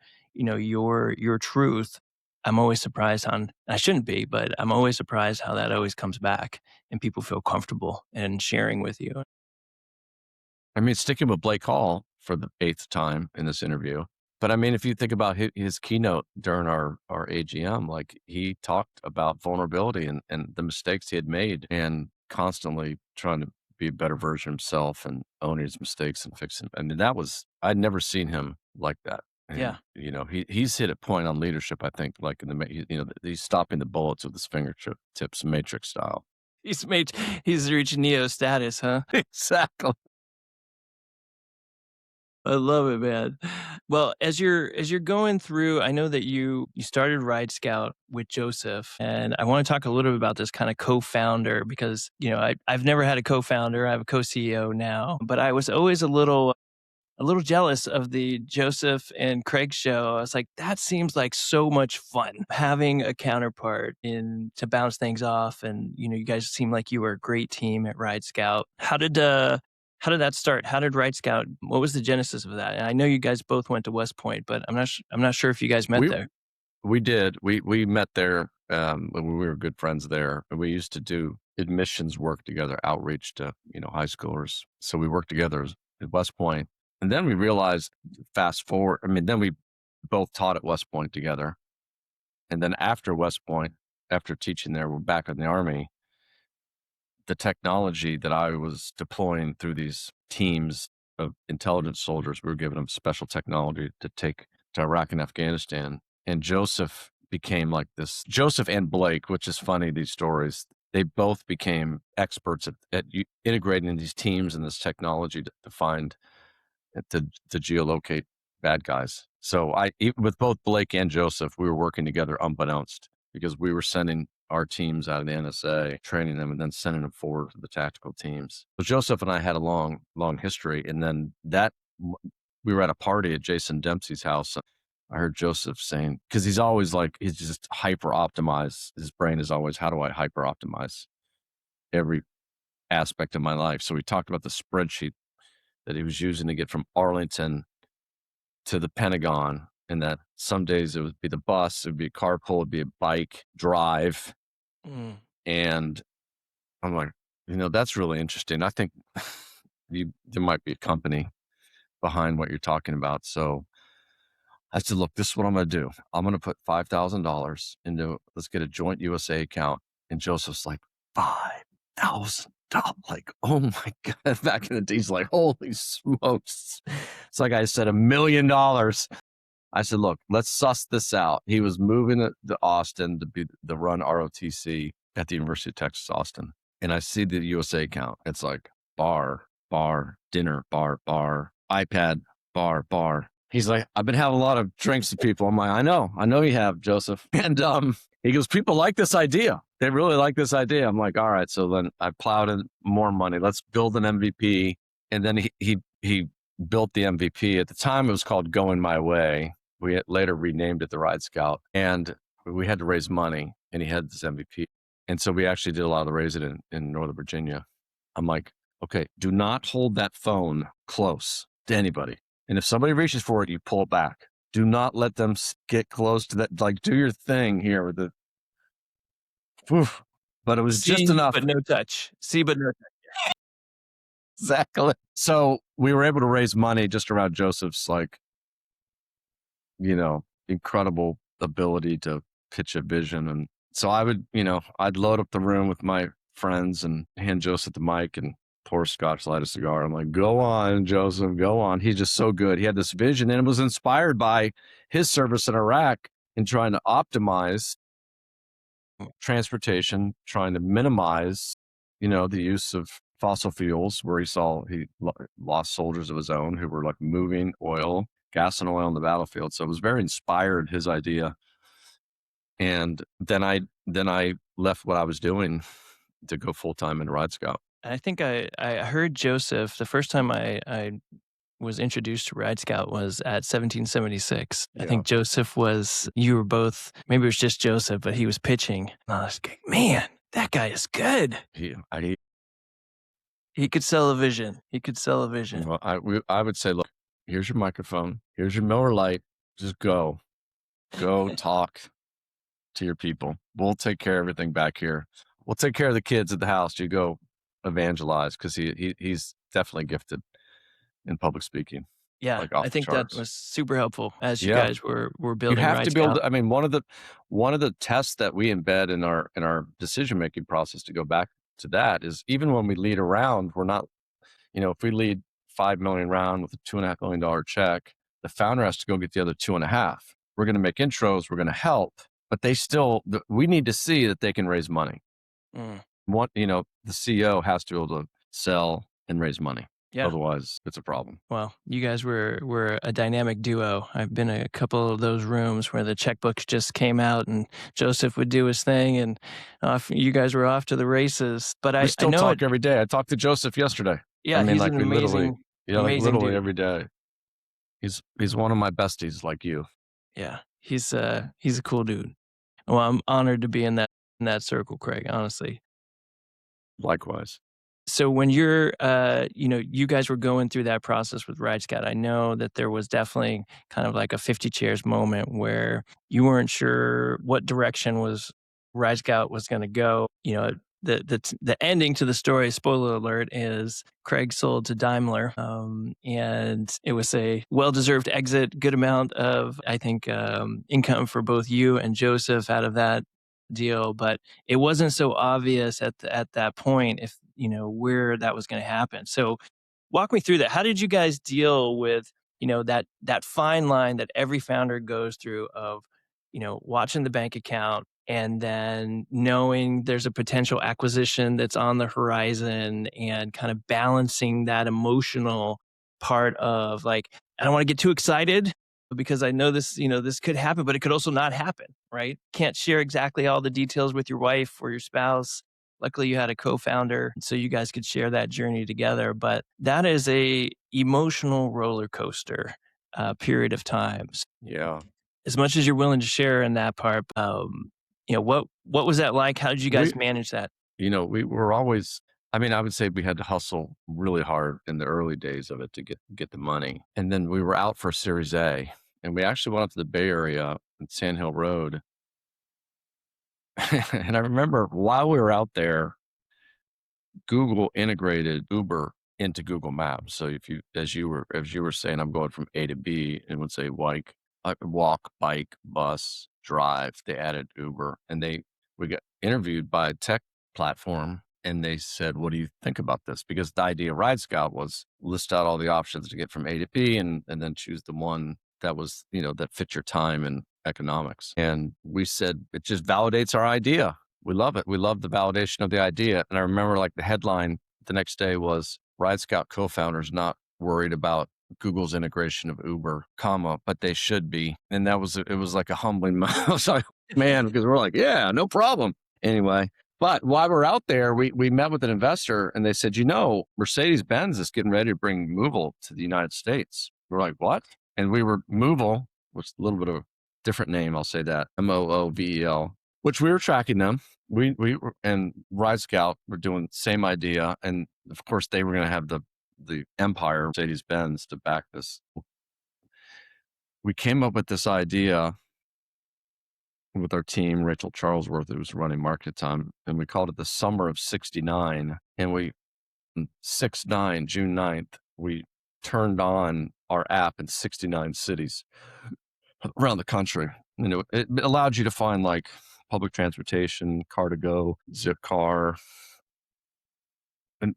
truth, I'm always surprised I shouldn't be, but I'm always surprised how that always comes back and people feel comfortable in sharing with you. Sticking with Blake Hall for the 8th time in this interview. But if you think about his keynote during our AGM, like, he talked about vulnerability and the mistakes he had made and constantly trying to be a better version of himself and owning his mistakes and fixing them. I'd never seen him like that. And, he's hit a point on leadership, I think, like he's stopping the bullets with his fingertips, Matrix style. He's reached Neo status, huh? Exactly. I love it, man. Well, as you're going through, I know that you started RideScout with Joseph, and I want to talk a little bit about this kind of co-founder because I've never had a co-founder. I have a co-CEO now, but I was always a little jealous of the Joseph and Craig show. I was like, that seems like so much fun having a counterpart in to bounce things off. And you guys seem like you were a great team at Ride Scout. How did that start? How did Ride Scout? What was the genesis of that? And I know you guys both went to West Point, but I'm not sure if you guys met We there. we did. We met there when we were good friends there, and we used to do admissions work together, outreach to high schoolers. So we worked together at West Point, and then we realized, fast forward. I mean, then we both taught at West Point together, and then after West Point, after teaching there, we're back in the Army. The technology that I was deploying through these teams of intelligence soldiers, we were giving them special technology to take to Iraq and Afghanistan. And Joseph became like this. Joseph and Blake, which is funny, these stories, they both became experts at integrating these teams and this technology to find, to geolocate bad guys. So with both Blake and Joseph, we were working together unbeknownst because we were sending our teams out of the NSA, training them, and then sending them forward to the tactical teams. So Joseph and I had a long, long history. And then we were at a party at Jason Dempsey's house. I heard Joseph saying, because he's just hyper optimized. His brain is always, how do I hyper optimize every aspect of my life? So we talked about the spreadsheet that he was using to get from Arlington to the Pentagon, and that some days it would be the bus, it would be a carpool, it would be a bike drive. Mm. And I'm like, that's really interesting. I think there might be a company behind what you're talking about. So I said, look, this is what I'm going to do. I'm going to put $5,000 into, let's get a joint USA account. And Joseph's like, $5,000. Like, oh my God. Back in the days, like, holy smokes. It's like I said, $1 million. I said, look, let's suss this out. He was moving to Austin to run ROTC at the University of Texas, Austin. And I see the USA account. It's like bar, dinner, bar, iPad, bar. He's like, I've been having a lot of drinks with people. I'm like, I know you have, Joseph. And he goes, people like this idea. They really like this idea. I'm like, all right. So then I plowed in more money. Let's build an MVP. And then he built the MVP. At the time, it was called Going My Way. We had later renamed it the Ride Scout. And we had to raise money, and he had this MVP. And so we actually did a lot of the raising in Northern Virginia. I'm like, okay, do not hold that phone close to anybody. And if somebody reaches for it, you pull it back. Do not let them get close to that. Like, do your thing here with the. Whew. But it was just enough. But no touch. See, but no touch. Exactly. So we were able to raise money just around Joseph's, incredible ability to pitch a vision. And so I'd load up the room with my friends and hand Joseph the mic and pour scotch, light a cigar. I'm like, go on, Joseph, go on. He's just so good. He had this vision, and it was inspired by his service in Iraq in trying to optimize transportation, trying to minimize, the use of fossil fuels, where he lost soldiers of his own who were like moving gas and oil on the battlefield. So it was very inspired, his idea. And then I left what I was doing to go full-time in Ride Scout. I think I heard Joseph the first time I was introduced to Ride Scout was at 1776. I think Joseph you were both, maybe it was just Joseph, but he was pitching. And I was like, man, that guy is good. He could sell a vision. Well, I would say, look, here's your microphone. Here's your Miller Lite. Just go talk to your people. We'll take care of everything back here. We'll take care of the kids at the house. You go evangelize, because he's definitely gifted in public speaking. Yeah, like off I the think charts. that was super helpful as you guys were building. You have Ride to build. Scout. I mean, one of the tests that we embed in our decision making process, to go back to that, is even when we lead around, we're not, if we lead 5 million round with a $2.5 million check, the founder has to go get the other 2.5. We're going to make intros. We're going to help, but we need to see that they can raise money. The CEO has to be able to sell and raise money. Yeah. Otherwise, it's a problem. Well, you guys were a dynamic duo. I've been in a couple of those rooms where the checkbooks just came out and Joseph would do his thing and off you guys were off to the races. But We I still know it. talk every day. I talked to Joseph yesterday. I Yeah, mean, he's like an we literally, amazing, yeah, like amazing literally dude. every day. He's one of my besties, like you. Yeah, he's a cool dude. Well, I'm honored to be in that circle, Craig. Honestly. Likewise. So when you guys were going through that process with RideScout, I know that there was definitely kind of like a 50 chairs moment where you weren't sure what direction was RideScout was going to go. The ending to the story, spoiler alert, is Craig sold to Daimler, and it was a well deserved exit, good amount of I think income for both you and Joseph out of that deal, but it wasn't so obvious at that point if where that was going to happen. So walk me through that. How did you guys deal with that fine line that every founder goes through of watching the bank account and then knowing there's a potential acquisition that's on the horizon and kind of balancing that emotional part of like I don't want to get too excited because I know this could happen, but it could also not happen, right? Can't share exactly all the details with your wife or your spouse. Luckily, you had a co-founder, so you guys could share that journey together. But that is a emotional roller coaster period of times. Yeah. As much as you're willing to share in that part, what was that like? How did you We guys manage that? we were always, I mean, I would say we had to hustle really hard in the early days of it to get the money. And then we were out for Series A, and we actually went up to the Bay Area in Sand Hill Road. And I remember while we were out there, Google integrated Uber into Google Maps. So if you, as you were saying, I'm going from A to B, and would say walk, bike, bus, drive. They added Uber, and we got interviewed by a tech platform, and they said, "What do you think about this?" Because the idea of RideScout was list out all the options to get from A to B, and then choose the one that was that fit your time and economics. And we said it just validates our idea. We love it. We love the validation of the idea. And I remember like the headline the next day was RideScout co-founders not worried about Google's integration of Uber, but they should be. And it was like a humbling I was like, man, because we're like, yeah, no problem. Anyway, but while we're out there, we met with an investor and they said, Mercedes-Benz is getting ready to bring Movil to the United States. We're like, what? And we were Movil, which is a little bit of a different name. I'll say that, Moovel, which we were tracking them. And RideScout were doing the same idea. And of course they were going to have the empire Mercedes-Benz to back this. We came up with this idea with our team, Rachel Charlesworth, who was running market time, and we called it the summer of 69. And June 9th, we turned on our app in 69 cities around the country. It allowed you to find like public transportation, car to go, Zipcar, and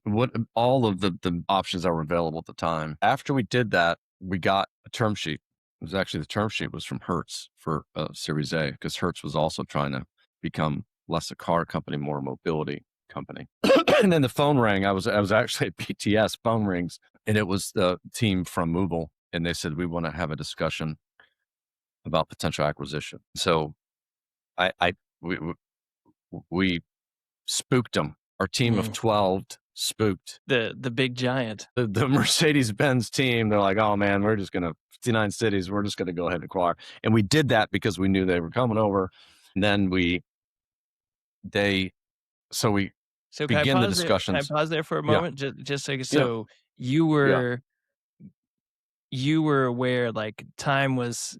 all of the options that were available at the time. After we did that, we got a term sheet. It was actually the term sheet was from Hertz for Series A, because Hertz was also trying to become less a car company, more a mobility company. And then the phone rang. I was actually at BTS. Phone rings, and it was the team from Movil, and they said we want to have a discussion about potential acquisition. So we spooked them. Our team of 12 spooked The big giant. the Mercedes-Benz team. They're like, oh man, we're just going to 59 cities. We're just going to go ahead and acquire. And we did that because we knew they were coming over. And then so begin the Can I discussions. pause there for a Yeah. moment? Just so, Yeah. so you Yeah. were you were aware like time was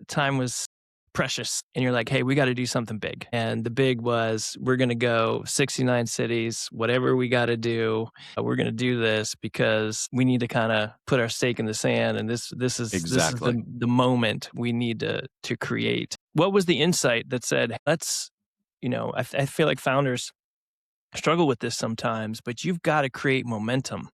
precious and you're like, hey, we got to do something big. And the big was we're going to go 69 cities, whatever we got to do. We're going to do this because we need to kind of put our stake in the sand. And this is Exactly. the moment we need to create. What was the insight that said, I feel like founders struggle with this sometimes, but you've got to create momentum.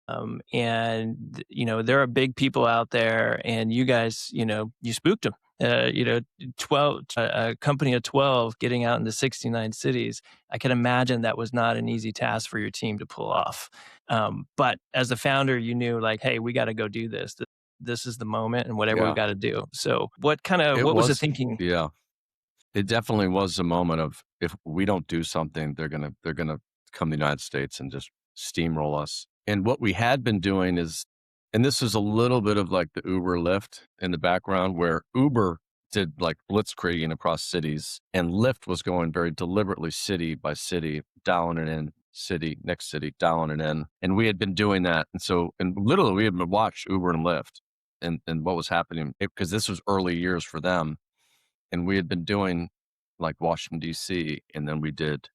And there are big people out there, and you guys, you spooked them. you know, 12, a company of 12 getting out into 69 cities. I can imagine that was not an easy task for your team to pull off. But as a founder, you knew like, hey, we got to go do this. This is the moment and whatever we Yeah, got to do. So it what was the was. thinking? Yeah, it definitely was a moment of if we don't do something, they're gonna come to the United States and just steamroll us. And what we had been doing is, and this is a little bit of like the Uber Lyft in the background, where Uber did like blitzkrieging across cities, and Lyft was going very deliberately city by city, dialing it in, city next city, dialing it in, and we had been doing that, and so and literally we had been watched Uber and Lyft, and what was happening because this was early years for them, and we had been doing like Washington D.C. and then we did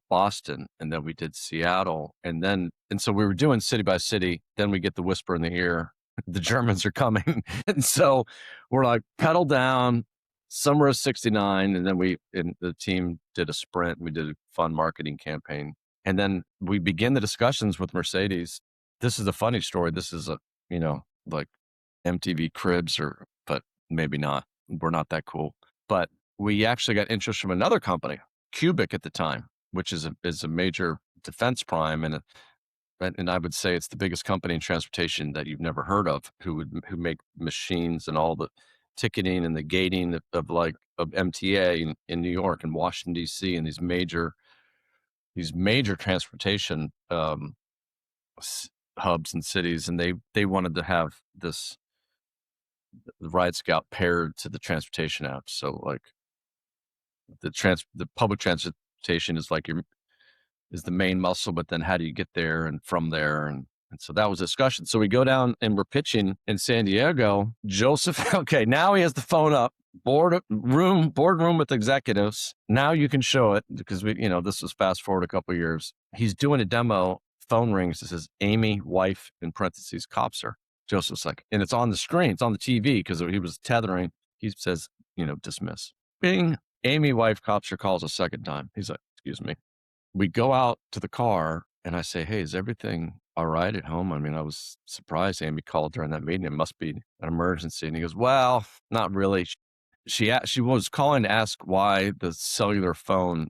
Boston, and then we did Seattle, and so we were doing city by city. Then we get the whisper in the ear, the Germans are coming, and so we're like pedal down, summer of '69, and then and the team did a sprint. We did a fun marketing campaign, and then we begin the discussions with Mercedes. This is a funny story. This is a like MTV Cribs, but maybe not. We're not that cool, but we actually got interest from another company, Cubic at the time, which is a major defense prime, and I would say it's the biggest company in transportation that you've never heard of, who make machines and all the ticketing and the gating of MTA in New York and Washington D.C. and these major transportation hubs and cities, and they wanted to have the RideScout paired to the transportation apps. So like the public transportation is like is the main muscle, but then how do you get there and from there? And so that was a discussion. So we go down and we're pitching in San Diego. Joseph, okay, now he has the phone up, boardroom with executives. Now you can show it because this was fast forward a couple of years. He's doing a demo, phone rings, it says Amy, wife, in parentheses, Copser. Joseph's like, and it's on the screen, it's on the TV because he was tethering. He says, dismiss. Bing, Amy, wife, Copser calls a second time. He's like, excuse me. We go out to the car and I say, hey, is everything all right at home? I mean, I was surprised Amy called during that meeting. It must be an emergency. And he goes, well, not really. She was calling to ask why the cellular phone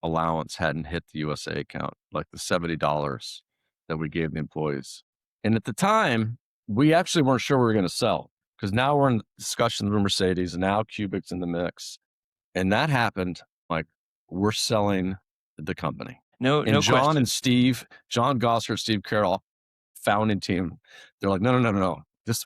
allowance hadn't hit the USA account, like the $70 that we gave the employees. And at the time, we actually weren't sure we were going to sell because now we're in discussions with Mercedes and now Cubic's in the mix. And that happened. Like, we're selling the company. No And question. John Gossard, Steve Carroll, founding team, they're like, no.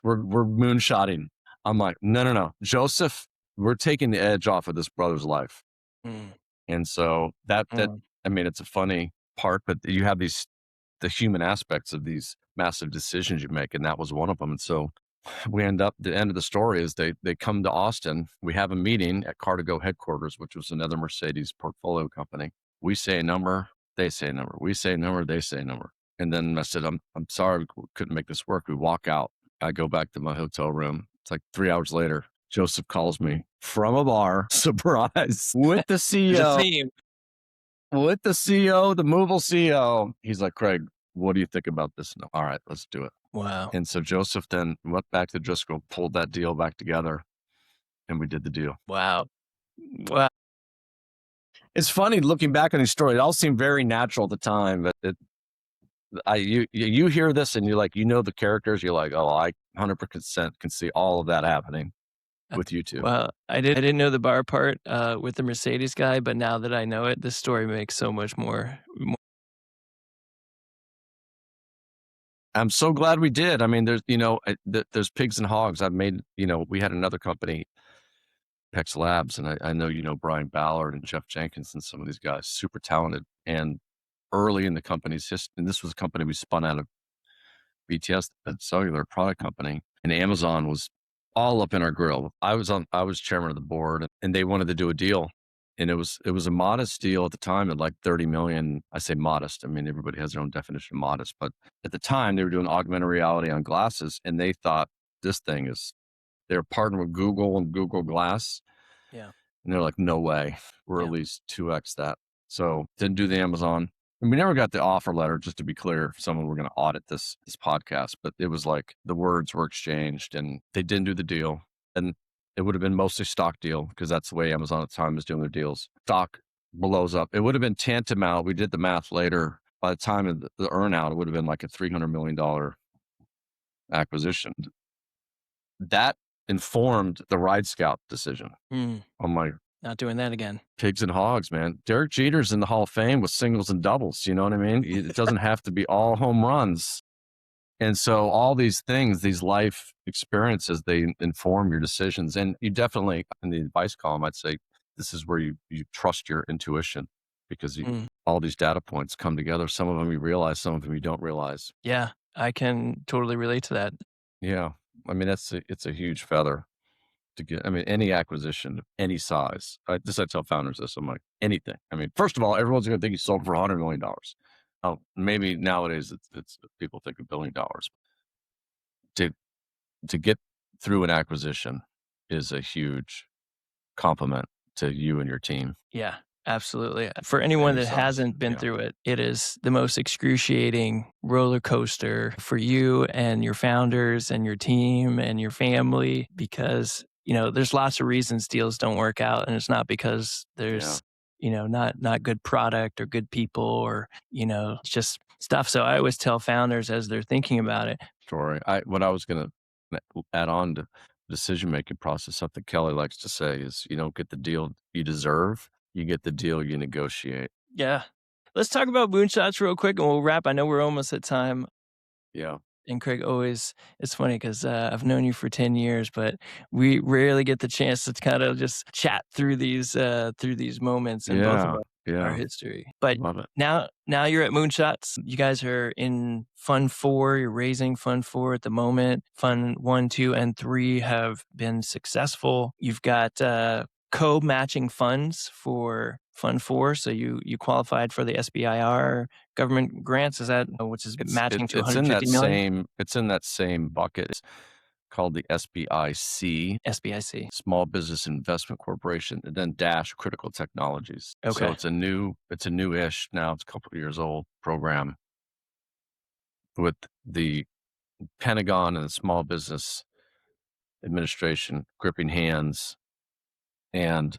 We're moonshotting. I'm like, no. Joseph, we're taking the edge off of this brother's life. Mm, And so mm. I mean, it's a funny part, but you have the human aspects of these massive decisions you make, and that was one of them. And so we end up, the end of the story is they come to Austin. We have a meeting at Car2Go headquarters, which was another Mercedes portfolio company. We say a number, they say a number. We say a number, they say a number. And then I said, I'm sorry, we couldn't make this work. We walk out. I go back to my hotel room. It's like 3 hours later. Joseph calls me from a bar, surprise, with the There's a CEO, theme. the movable CEO. He's like, Craig, what do you think about this? No. All right, let's do it. Wow. And so Joseph then went back to Driscoll, pulled that deal back together, and we did the deal. Wow. Wow. It's funny looking back on his story. It all seemed very natural at the time, but you hear this and you're like, the characters. You're like, oh, I 100% can see all of that happening with you two. Well, I didn't know the bar part with the Mercedes guy, but now that I know it, this story makes so much more. I'm so glad we did. I mean, there's pigs and hogs. We had another company, Pex Labs, and I know Brian Ballard and Jeff Jenkins and some of these guys, super talented. And early in the company's history, and this was a company we spun out of BTS, a cellular product company, and Amazon was all up in our grill. I was chairman of the board, and they wanted to do a deal, and it was a modest deal at the time at like 30 million. I say modest. I mean, everybody has their own definition of modest, but at the time they were doing augmented reality on glasses, and they thought they're partnering with Google and Google Glass. Yeah. And they're like, no way. We're at least 2x that. So didn't do the Amazon. And we never got the offer letter, just to be clear, if someone were going to audit this podcast. But it was like the words were exchanged and they didn't do the deal. And It would have been mostly stock deal because that's the way Amazon at the time was doing their deals. Stock blows up. It would have been tantamount. We did the math later. By the time of the earn out, it would have been like a $300 million acquisition. That informed the RideScout decision. Mm, I'm like, not doing that again. pigs and hogs, man. Derek Jeter's in the Hall of Fame with singles and doubles. You know what I mean? It doesn't have to be all home runs. And so all these things, these life experiences, they inform your decisions. And you definitely, in the advice column, I'd say this is where you trust your intuition because Mm, all these data points come together. Some of them you realize, some of them you don't realize. yeah, I can totally relate to that. Yeah. I mean, it's a huge feather to get. I mean, any acquisition of any size. I tell founders this. I'm like, anything. I mean, first of all, everyone's going to think you sold for $100 million. Oh, maybe nowadays it's people think $1 billion. To to get through an acquisition is a huge compliment to you and your team, Yeah, absolutely. For anyone any that size. hasn't been Yeah. through it, it is the most excruciating roller coaster for you and your founders and your team and your family because, there's lots of reasons deals don't work out and it's not because Yeah. there's, not good product or good people or, it's just stuff. So I always tell founders as they're thinking about it. Story. What I was gonna add on to decision-making process, something Kelly likes to say is, you don't get the deal you deserve, you get the deal you negotiate. Yeah. Let's talk about moonshots real quick and we'll wrap. I know we're almost at time. Yeah. And Craig, always, it's funny because I've known you for 10 years, but we rarely get the chance to kind of just chat through these moments in both of Yeah. our Yeah. history. But Love it. now you're at Moonshots. You guys are in Fund 4. You're raising Fund 4 at the moment. Fund 1, 2, and 3 have been successful. You've got co-matching funds for Fund 4, so you qualified for the SBIR government grants. Is that which is matching to It's in that 150 million? same bucket. It's called the SBIC, SBIC. Small Business Investment Corporation, and then Dash Critical Technologies. So Okay. it's a new-ish, now it's a couple of years old program with the Pentagon and the Small Business Administration gripping hands and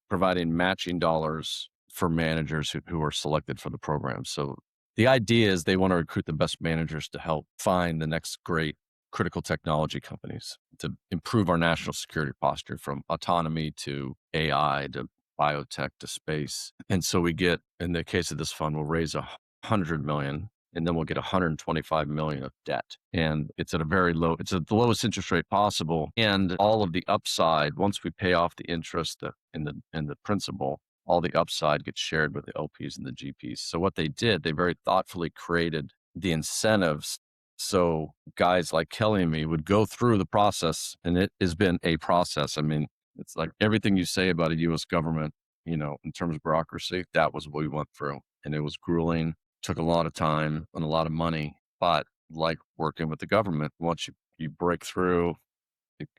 providing matching dollars for managers who are selected for the program. So the idea is they want to recruit the best managers to help find the next great critical technology companies to improve our national security posture from autonomy to AI to biotech to space. And so we get, in the case of this fund, we'll raise 100 million and then we'll get 125 million of debt. And it's at it's at the lowest interest rate possible. And all of the upside, once we pay off the interest and the principal, all the upside gets shared with the LPs and the GPs. So what they did, they very thoughtfully created the incentives. So guys like Kelly and me would go through the process, and it has been a process. I mean, it's like everything you say about a US government, in terms of bureaucracy, that was what we went through. And it was grueling, took a lot of time and a lot of money. But like working with the government, once you break through,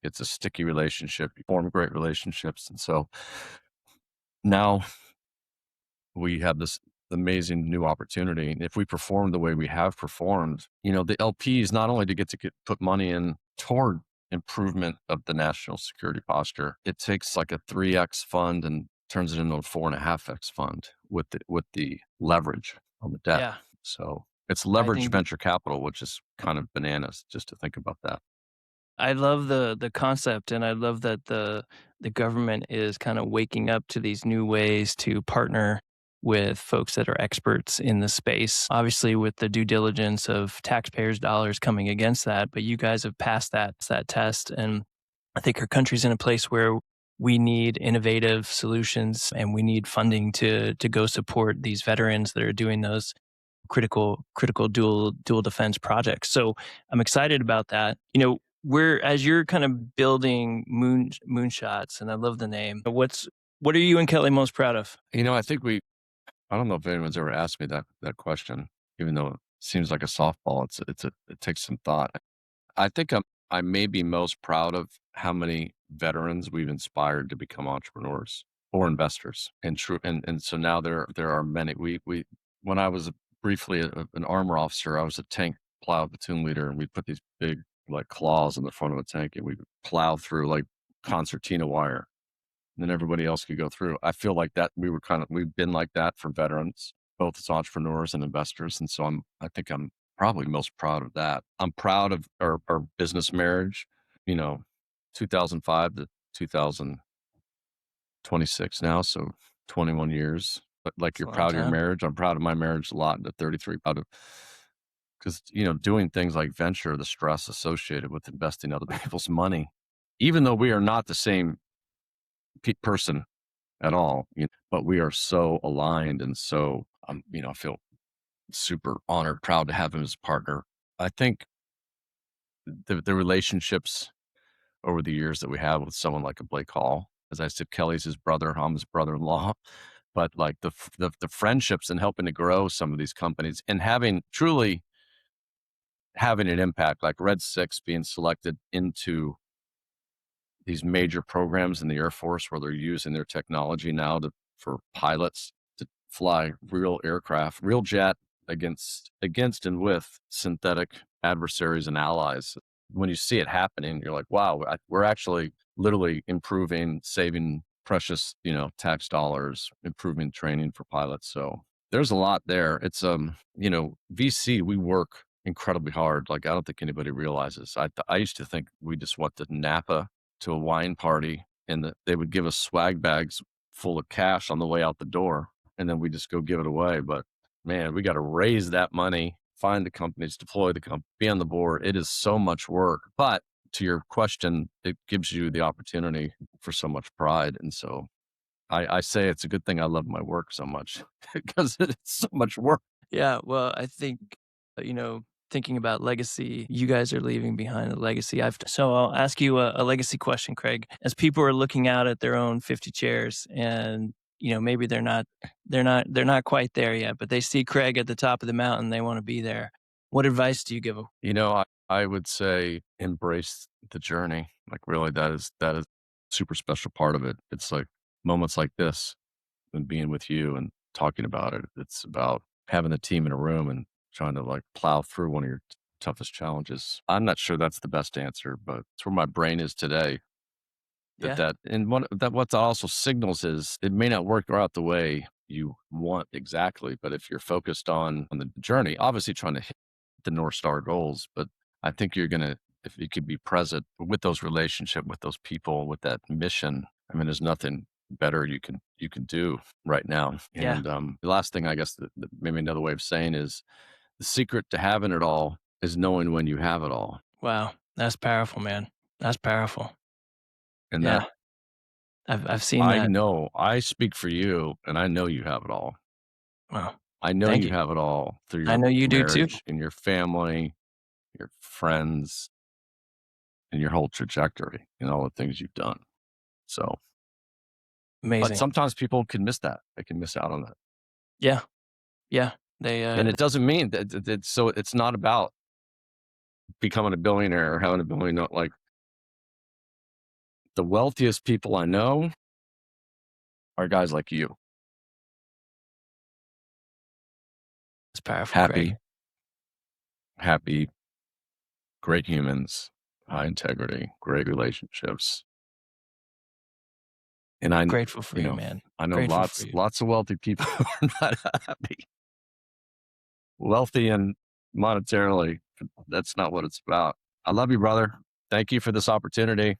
it's a sticky relationship. You form great relationships. And so now we have this amazing new opportunity. And if we perform the way we have performed, the LPs not only to put money in toward improvement of the national security posture, it takes like a 3x fund and turns it into a 4.5x fund with the leverage on the debt. Yeah. So it's I leveraged think venture capital, which is kind of bananas just to think about that. I love the concept, and I love that the government is kind of waking up to these new ways to partner with folks that are experts in the space. Obviously, with the due diligence of taxpayers' dollars coming against that, but you guys have passed that test, and I think our country's in a place where we need innovative solutions and we need funding to go support these veterans that are doing those critical dual defense projects. So I'm excited about that. We're as you're kind of building moonshots, and I love the name. What are you and Kelly most proud of? I think I don't know if anyone's ever asked me that question, even though it seems like a softball. It takes some thought. I think I may be most proud of how many veterans we've inspired to become entrepreneurs or investors. And so now there are many. We when I was briefly an armor officer, I was a tank plow platoon leader, and we put these big like claws in the front of a tank, and we would plow through like concertina wire, and then everybody else could go through. I feel like that we've been like that for veterans, both as entrepreneurs and investors, and so I think I'm probably most proud of that. I'm proud of our business marriage, you know, 2005 to 2026 now, so 21 years. But like It's a you're long proud of your time. marriage, I'm proud of my marriage a lot. At 33, proud of because doing things like venture, the stress associated with investing other people's money, even though we are not the same person at all, but we are so aligned and so I feel super honored, proud to have him as a partner. I think the relationships over the years that we have with someone like a Blake Hall, as I said, Kelly's his brother, I'm his brother-in-law, but like the friendships and helping to grow some of these companies and truly having an impact, like Red 6 being selected into these major programs in the Air Force where they're using their technology now for pilots to fly real aircraft, real jet against and with synthetic adversaries and allies. When you see it happening, you're like, wow, we're actually literally improving, saving precious, tax dollars, improving training for pilots. So there's a lot there. It's VC, we work incredibly hard. Like I don't think anybody realizes. I used to think we just went to Napa to a wine party and they would give us swag bags full of cash on the way out the door, and then we just go give it away. But man, we got to raise that money, find the companies, deploy the company, be on the board. It is so much work. But to your question, it gives you the opportunity for so much pride. And so I say it's a good thing I love my work so much because it's so much work. Yeah, well, I think, thinking about legacy, you guys are leaving behind a legacy. So I'll ask you a legacy question, Craig. As people are looking out at their own 50 chairs and maybe they're not quite there yet, but they see Craig at the top of the mountain, they want to be there. What advice do you give them? I would say embrace the journey. Like really, that is super special part of it. It's like moments like this and being with you and talking about it. It's about having the team in a room and trying to like plow through one of your toughest challenges. I'm not sure that's the best answer, but it's where my brain is today. Yeah, What that also signals is it may not work out the way you want exactly, but if you're focused on the journey, obviously trying to hit the North Star goals, but I think if you could be present with those relationship, with those people, with that mission, I mean, there's nothing better you can do right now. yeah. And the last thing I guess that maybe another way of saying is the secret to having it all is knowing when you have it all. Wow, that's powerful, man. That's powerful. And that Yeah, I've seen I that. know I speak for you and I know you have it all. Wow, I know thank you you. have it all through I your know you do too. marriage and your family, your friends, and your whole trajectory and all the things you've done. So, but Amazing. sometimes people can miss that. They can miss out on that. Yeah, yeah. They, And it doesn't mean so it's not about becoming a billionaire or having a billion. Like the wealthiest people I know are guys like you, it's powerful, Craig. happy, happy, great humans, high integrity, great relationships. And Grateful for you you, know, man. I know Grateful for you. lots of wealthy people who are not happy. Wealthy and monetarily, that's not what it's about. I love you, brother. Thank you for this opportunity.